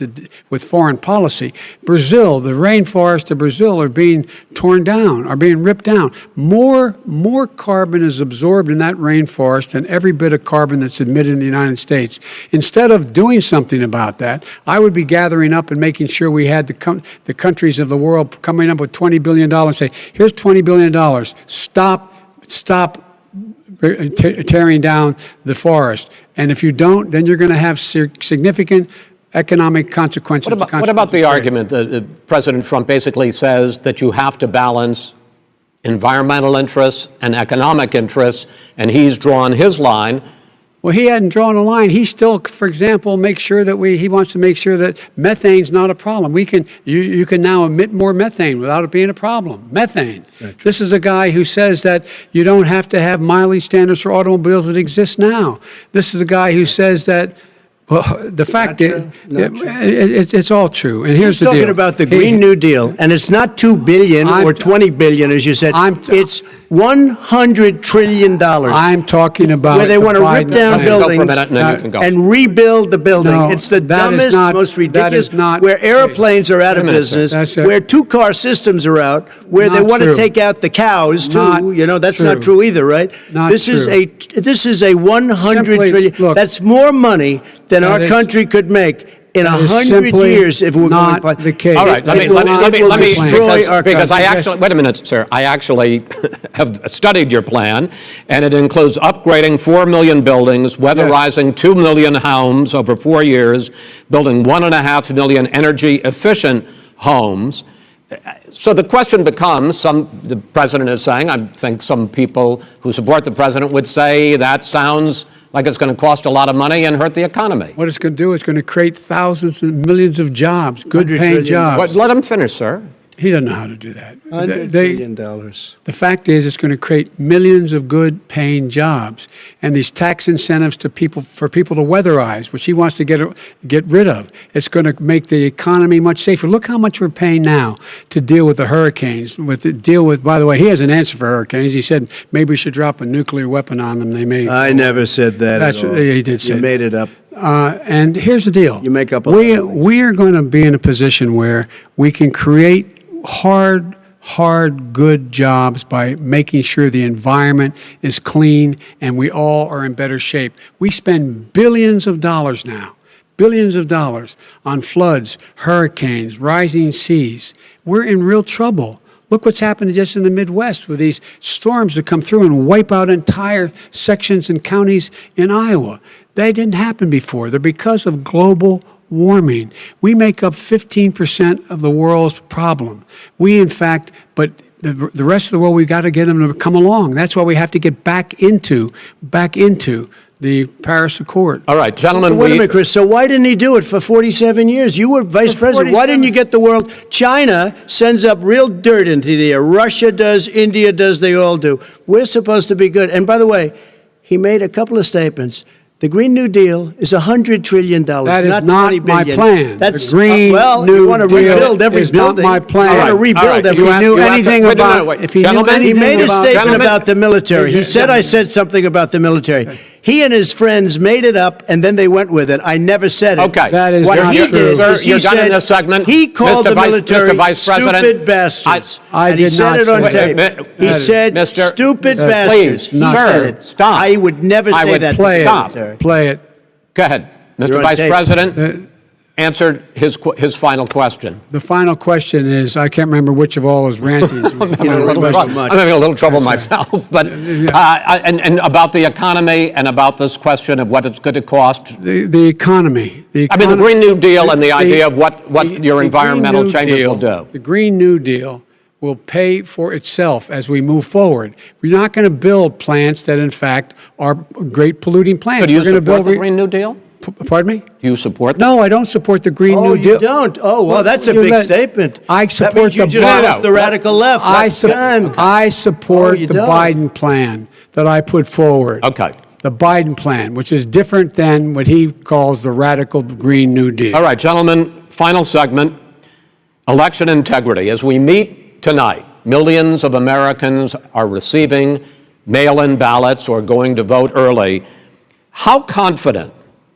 with foreign policy. Brazil, the rainforests of Brazil are being torn down, are being ripped down. More carbon is absorbed in that rainforest than every bit of carbon that's emitted in the United States. Instead of doing something about that, I would be gathering up and making sure we had the countries of the world coming up with $20 billion and say, here's $20 billion. Stop tearing down the forest. And if you don't, then you're going to have significant economic consequences. What about the argument that President Trump basically says that you have to balance environmental interests and economic interests, and he's drawn his line? Well, he hadn't drawn a line. He still, for example, he wants to make sure that methane's not a problem. You can now emit more methane without it being a problem. Methane. Right. This is a guy who says that you don't have to have mileage standards for automobiles that exist now. This is a guy who says that Well, the fact Not is, true? Not true. it's all true. And here's He's the deal. talking about the Green New Deal, and it's not $2 billion or $20 billion, as you said. It's $100 trillion. I'm talking about where they want to the rip Biden down plan. Go for a buildings minute, and then you can go. and rebuild the building. No, It's the that is dumbest, not- most that ridiculous, is not where the case. airplanes are out of Wait a minute, sir. business, That's it. where two-car systems are out, where they Not want to true. take out the cows, too. Not That's true. not true either, right? Not This is true. this is a $100 Simply, trillion. look, That's more money than that our is- country could make in that is 100 simply years if we're not going. the case. All right, let me It will destroy our because I country. actually, wait a minute, sir. I actually have studied your plan, and it includes upgrading 4 million buildings, weatherizing 2 million homes over 4 years, building 1.5 million energy-efficient homes. So the question becomes, the president is saying, I think some people who support the president would say that sounds like it's going to cost a lot of money and hurt the economy. What it's going to do is going to create thousands and millions of jobs, good $100 paying trillion. jobs. But let him finish, sir. He doesn't know how to do that. $100 They- billion. The fact is, it's going to create millions of good-paying jobs, and these tax incentives to people for people to weatherize, which he wants to get rid of. It's going to make the economy much safer. Look how much we're paying now to deal with the hurricanes. By the way, he has an answer for hurricanes. He said maybe we should drop a nuclear weapon on them. They may. I never said that That's at all. what he did say. You made it up. And here's the deal. You make up a lot of things. We are going to be in a position where we can create hard, good jobs by making sure the environment is clean and we all are in better shape. We spend billions of dollars now, billions of dollars on floods, hurricanes, rising seas. We're in real trouble. Look what's happened just in the Midwest with these storms that come through and wipe out entire sections and counties in Iowa. They didn't happen before. They're because of global warming. We make up 15% of the world's problem. But the rest of the world, we've got to get them to come along. That's why we have to get back into the Paris Accord. All right, gentlemen, Wait a minute, Chris. So why didn't he do it for 47 years? You were vice president. Why didn't you get the world? China sends up real dirt into the air. Russia does. India does. They all do. We're supposed to be good. And by the way, he made a couple of statements. The Green New Deal is $100 trillion, That is not not $20 my billion. plan. That's The Green well, New you want to Deal rebuild every is not building. my plan. You want to All right, rebuild every. If he knew anything wait, no, about, no, wait. if he knew Gentlemen, anything He made a about, statement Gentlemen. about the military. He said I said something about the military. He and his friends made it up, and then they went with it. I never said it. Okay. That is What not he true. did Sir, is he you're done in said this segment. he called Mr. the Vice- military Mr. Vice President, stupid bastards. I and he did said not it on say tape. that. He said Mr. stupid Please, bastards. He not said sir, it. stop. I would never I say would that play to it. the Stop. military. Play it. Go ahead. You're Mr. on Vice tape. President answered his final question. The final question is, I can't remember which of all his rantings. was the You don't final remember question. much. I'm having a little trouble myself, but and about the economy and about this question of what it's going to cost. The economy. I mean, the Green New Deal and the idea of what your the environmental Green New changes Deal- will do. The Green New Deal will pay for itself as we move forward. We're not going to build plants that, in fact, are great polluting plants. So do you We're going to support build the Green New Deal? Pardon me? Do you support that? No, I don't support the Green Oh, New Deal. you don't? Oh, well, that's a You big let- statement. I That support means you the just Biden- lost the radical left. I Oh, support you the don't. Biden plan that I put forward. Okay. The Biden plan, which is different than what he calls the radical Green New Deal. All right, gentlemen, final segment, election integrity. As we meet tonight, millions of Americans are receiving mail-in ballots or going to vote early. How confident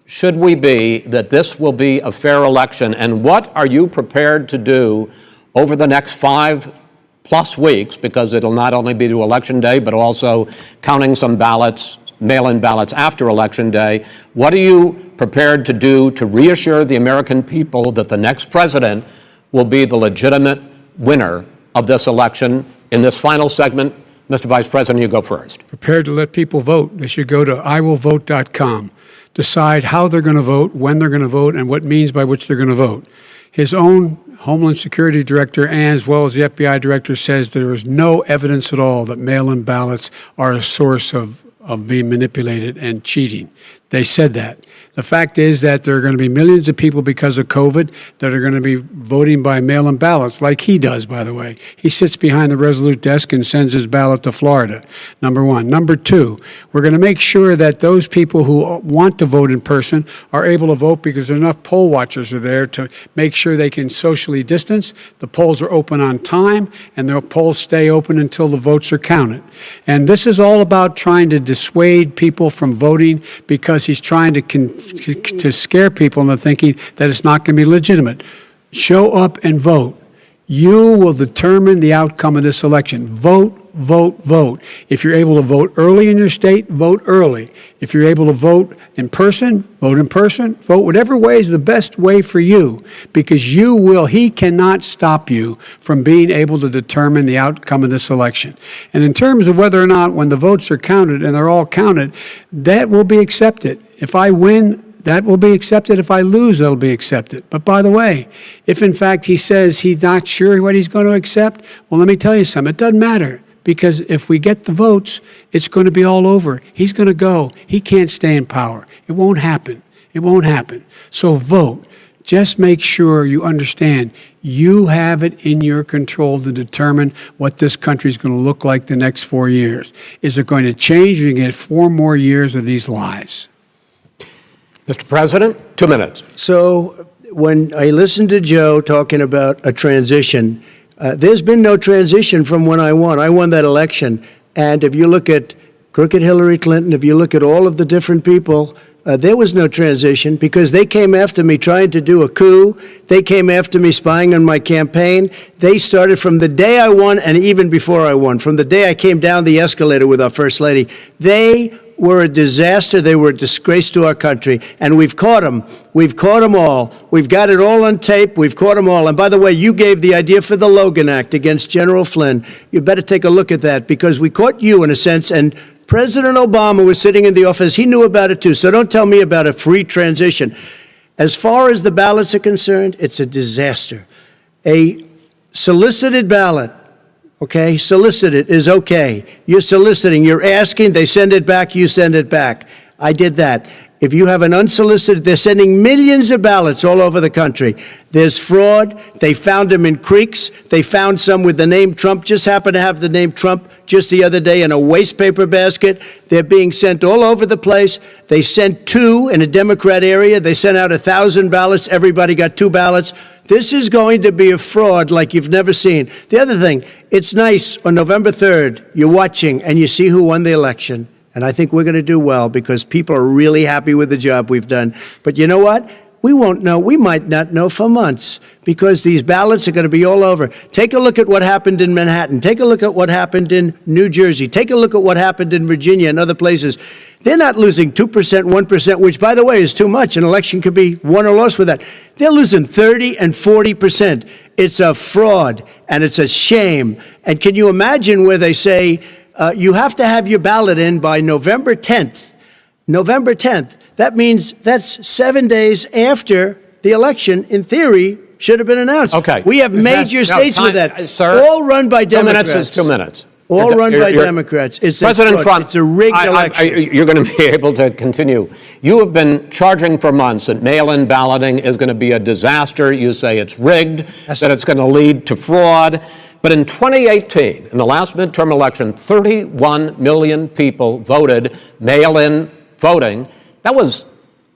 should we be that this will be a fair election, and what are you prepared to do over the next 5+ weeks, because it'll not only be to Election Day, but also counting some ballots, mail-in ballots after Election Day. What are you prepared to do to reassure the American people that the next president will be the legitimate winner of this election? In this final segment, Mr. Vice President, you go first. Prepared to let people vote. They should go to iwillvote.com, decide how they're going to vote, when they're going to vote, and what means by which they're going to vote. His own Homeland Security Director, and as well as the FBI Director, says there is no evidence at all that mail-in ballots are a source of being manipulated and cheating. They said that. The fact is that there are going to be millions of people because of COVID that are going to be voting by mail-in ballots, like he does, by the way. He sits behind the Resolute desk and sends his ballot to Florida, number one. Number two, we're going to make sure that those people who want to vote in person are able to vote because enough poll watchers are there to make sure they can socially distance. The polls are open on time, and the polls stay open until the votes are counted. And this is all about trying to dissuade people from voting because he's trying to scare people into thinking that it's not going to be legitimate. Show up and vote. You will determine the outcome of this election. Vote, vote, vote. If you're able to vote early in your state, vote early. If you're able to vote in person, vote in person. Vote whatever way is the best way for you, because he cannot stop you from being able to determine the outcome of this election. And in terms of whether or not when the votes are counted, and they're all counted, that will be accepted. If I win, that will be accepted. If I lose, that'll be accepted. But by the way, if in fact he says he's not sure what he's going to accept, well, let me tell you something. It doesn't matter, because if we get the votes, it's going to be all over. He's going to go. He can't stay in power. It won't happen. It won't happen. So vote. Just make sure you understand you have it in your control to determine what this country is going to look like the next 4 years. Is it going to change? You're going to get 4 more years of these lies. Mr. President, 2 minutes. So when I listened to Joe talking about a transition, there's been no transition from when I won. I won that election. And if you look at crooked Hillary Clinton, if you look at all of the different people, there was no transition, because they came after me trying to do a coup. They came after me spying on my campaign. They started from the day I won, and even before I won, from the day I came down the escalator with our First Lady. They were a disaster. They were a disgrace to our country. And we've caught them. We've caught them all. We've got it all on tape. We've caught them all. And by the way, you gave the idea for the Logan Act against General Flynn. You better take a look at that, because we caught you in a sense, and President Obama was sitting in the office. He knew about it too. So don't tell me about a free transition. As far as the ballots are concerned, it's a disaster. A solicited ballot, okay, solicited is okay. You're soliciting, you're asking, they send it back, you send it back. I did that. If you have an unsolicited, they're sending millions of ballots all over the country. There's fraud. They found them in creeks. They found some with the name Trump, just happened to have the name Trump just the other day in a waste paper basket. They're being sent all over the place. They sent 2 in a Democrat area. They sent out 1,000 ballots. Everybody got 2 ballots. This is going to be a fraud like you've never seen. The other thing, it's nice on November 3rd, you're watching and you see who won the election. And I think we're going to do well, because people are really happy with the job we've done. But you know what? We won't know. We might not know for months, because these ballots are going to be all over. Take a look at what happened in Manhattan. Take a look at what happened in New Jersey. Take a look at what happened in Virginia and other places. They're not losing 2%, 1%, which, by the way, is too much. An election could be won or lost with that. They're losing 30 and 40%. It's a fraud, and it's a shame. And can you imagine where they say, you have to have your ballot in by November 10th. November 10th. That means that's 7 days after the election, in theory, should have been announced. Okay. We have major states with that. Sir, all run by Democrats. 2 minutes is 2 minutes. All run by Democrats. It's President Trump, it's a rigged election. You're going to be able to continue. You have been charging for months that mail-in balloting is going to be a disaster. You say it's rigged, that it's going to lead to fraud. But in 2018, in the last midterm election, 31 million people voted mail-in voting. That was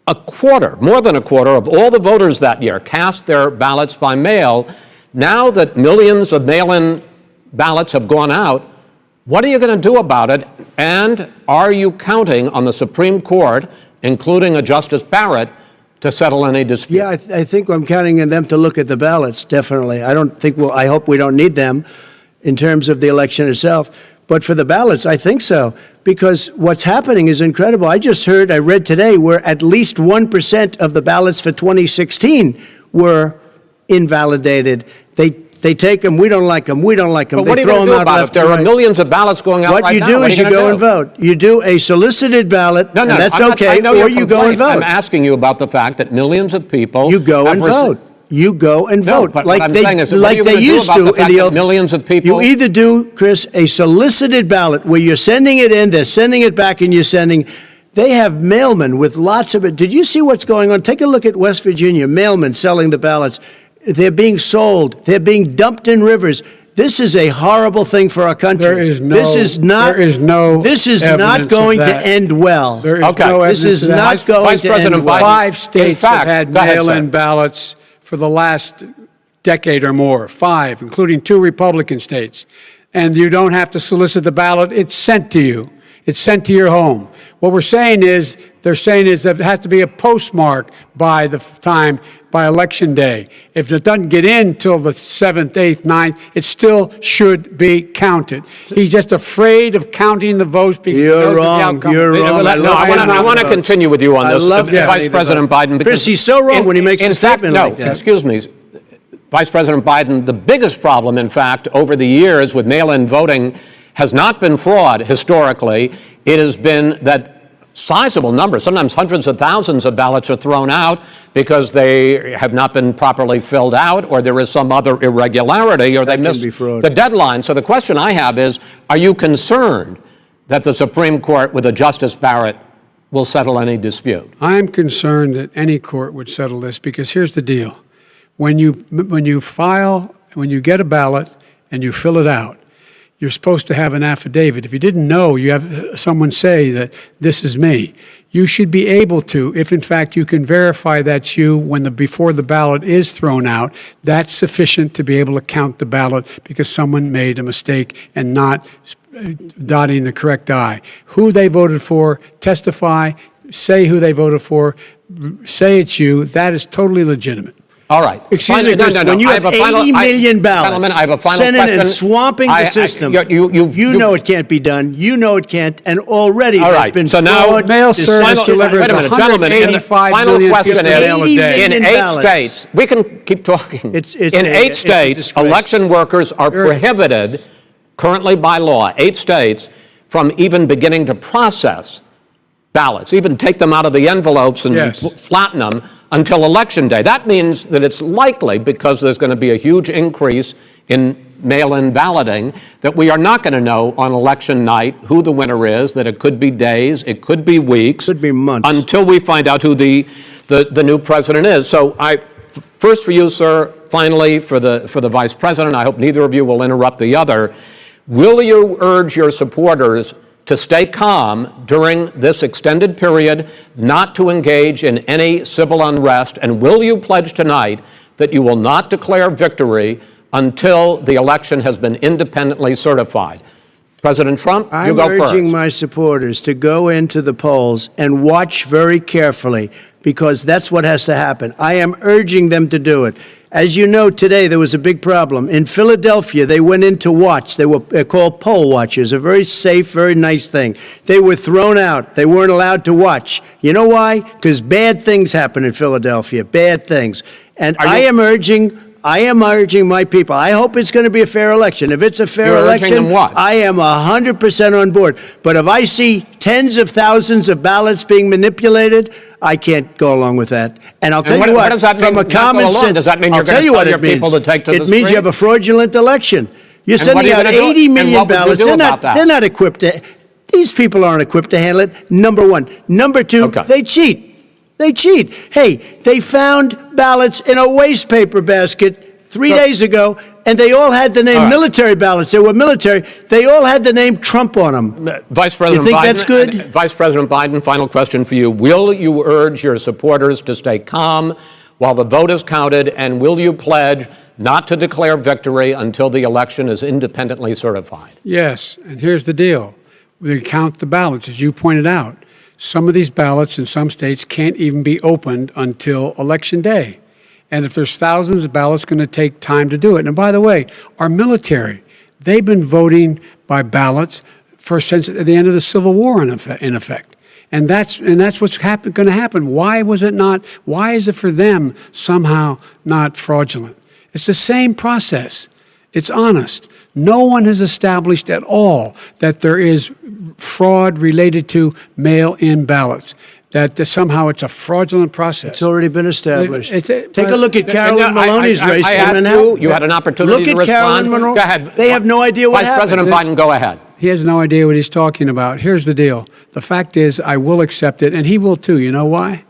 a quarter, more than a quarter of all the voters that year cast their ballots by mail. Now that millions of mail-in ballots have gone out, what are you going to do about it? And are you counting on the Supreme Court, including a Justice Barrett, to settle any dispute? Yeah, I think I'm counting on them to look at the ballots, definitely. I hope we don't need them in terms of the election itself. But for the ballots, I think so, because what's happening is incredible. I read today, where at least 1% of the ballots for 2016 were invalidated. They take them, we don't like them, we don't like them. But what are you going to do about it if there are millions of ballots going out right now? What you do is you go and vote. You do a solicited ballot, and that's okay, or you go and vote. I'm asking you about the fact that millions of people... You go and vote. You go and vote, but like they used to in the old. Millions of people. You either do, Chris, a solicited ballot where you're sending it in, they're sending it back, and you're sending They have mailmen with lots of it. Did you see what's going on? Take a look at West Virginia, mailmen selling the ballots. They're being sold. They're being dumped in rivers. This is a horrible thing for our country. This is not going to end well. There is Okay. no This evidence is of that. not going Vice to President end Biden. well. 5 states In fact, have had go ahead, mail-in sir. ballots for the last decade or more. 5, including 2 Republican states. And you don't have to solicit the ballot. It's sent to you. It's sent to your home. What they're saying is that it has to be a postmark by election day. If it doesn't get in till the 7th, 8th, 9th, it still should be counted. He's just afraid of counting the votes because he knows You're the wrong. outcome. You're wrong. I want to continue with you on this, Vice President Biden. Because Chris, he's so wrong when he makes a statement like that. Excuse me, Vice President Biden, the biggest problem, in fact, over the years with mail-in voting has not been fraud historically. It has been that sizable numbers, sometimes hundreds of thousands of ballots are thrown out because they have not been properly filled out, or there is some other irregularity, or they missed the deadline. So the question I have is, are you concerned that the Supreme Court with a Justice Barrett will settle any dispute? I'm concerned that any court would settle this because here's the deal. When you get a ballot and you fill it out, you're supposed to have an affidavit. If you didn't know, you have someone say that this is me. You should be able to, if in fact you can verify that's you before the ballot is thrown out, that's sufficient to be able to count the ballot because someone made a mistake and not dotting the correct I. Who they voted for, testify, say who they voted for, say it's you, that is totally legitimate. All right. Excuse me, Chris, when you have 80 million ballots sent in and swamping the system, you know it can't be done. You know it can't, and already there's been fraud. Mail service delivers wait a minute, gentlemen. Final question is, in 8 states, we can keep talking. In 8 states, election workers are prohibited, currently by law, 8 states, from even beginning to process ballots, even take them out of the envelopes and flatten them until Election Day. That means that it's likely, because there's going to be a huge increase in mail-in balloting, that we are not going to know on election night who the winner is, that it could be days, it could be weeks. Could be months. Until we find out who the new president is. So first for you, sir, finally for the Vice President, I hope neither of you will interrupt the other. Will you urge your supporters to stay calm during this extended period, not to engage in any civil unrest? And will you pledge tonight that you will not declare victory until the election has been independently certified? President Trump, you go first. I'm urging my supporters to go into the polls and watch very carefully, because that's what has to happen. I am urging them to do it. As you know, today there was a big problem. In Philadelphia, they went in to watch. They're called poll watchers, a very safe, very nice thing. They were thrown out. They weren't allowed to watch. You know why? Because bad things happen in Philadelphia, bad things. And I am urging my people. I hope it's going to be a fair election. If it's a fair election, I am 100% on board. But if I see tens of thousands of ballots being manipulated, I can't go along with that. And I'll tell you what, does that mean, from a common sense, does that mean you're going to tell your people to take to the street? It means you have a fraudulent election. You're sending out 80 million ballots. They're not equipped to. These people aren't equipped to handle it. Number one. Number two, they cheat. They cheat. Hey, they found ballots in a waste paper basket 3 days ago, and they all had the name military ballots. They were military. They all had the name Trump on them. Vice President you think Biden, that's good? Vice President Biden, final question for you. Will you urge your supporters to stay calm while the vote is counted, and will you pledge not to declare victory until the election is independently certified? Yes, and here's the deal. We count the ballots, as you pointed out. Some of these ballots in some states can't even be opened until Election Day. And if there's thousands of ballots, it's going to take time to do it. And by the way, our military, they've been voting by ballots since the end of the Civil War, in effect. And that's what's going to happen. Why is it for them somehow not fraudulent? It's the same process. It's honest. No one has established at all that there is fraud related to mail-in ballots, that somehow it's a fraudulent process. It's already been established. Take a look at Carolyn Maloney's race in Manhattan. You had an opportunity to respond. Look at Carolyn Maloney. Go ahead. They have no idea what happened. Vice President Biden, go ahead. He has no idea what he's talking about. Here's the deal. The fact is, I will accept it, and he will too. You know why?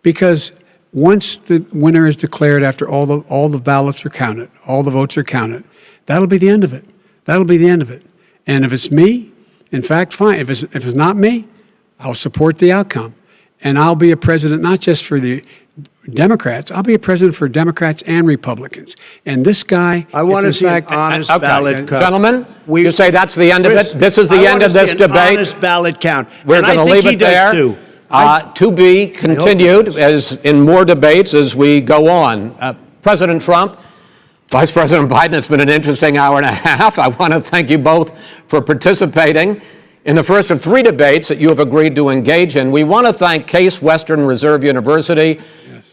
Because once the winner is declared, after all the ballots are counted, all the votes are counted, that'll be the end of it. That'll be the end of it. And if it's me, in fact, fine. If it's not me, I'll support the outcome. And I'll be a president not just for the Democrats. I'll be a president for Democrats and Republicans. And this guy, I want to see an fact, honest Okay. ballot count. Gentlemen, We- you say that's the end Chris, of it? This is the I end wanna of this see an debate? honest ballot count. We're And I going to think leave he it does there. too. To be continued as in more debates as we go on. President Trump, Vice President Biden, it's been an interesting hour and a half. I want to thank you both for participating in the first of 3 debates that you have agreed to engage in. We want to thank Case Western Reserve University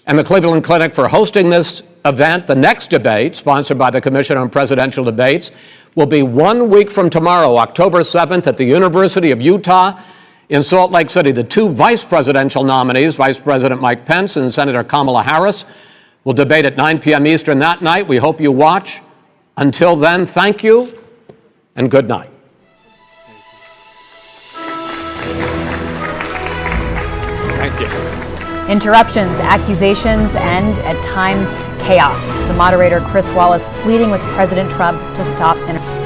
and the Cleveland Clinic for hosting this event. The next debate, sponsored by the Commission on Presidential Debates, will be 1 week from tomorrow, October 7th, at the University of Utah in Salt Lake City. The 2 vice presidential nominees, Vice President Mike Pence and Senator Kamala Harris, will debate at 9 p.m. Eastern that night. We hope you watch. Until then, thank you and good night. Thank you. Interruptions, accusations, and at times chaos. The moderator, Chris Wallace, pleading with President Trump to stop interrupting.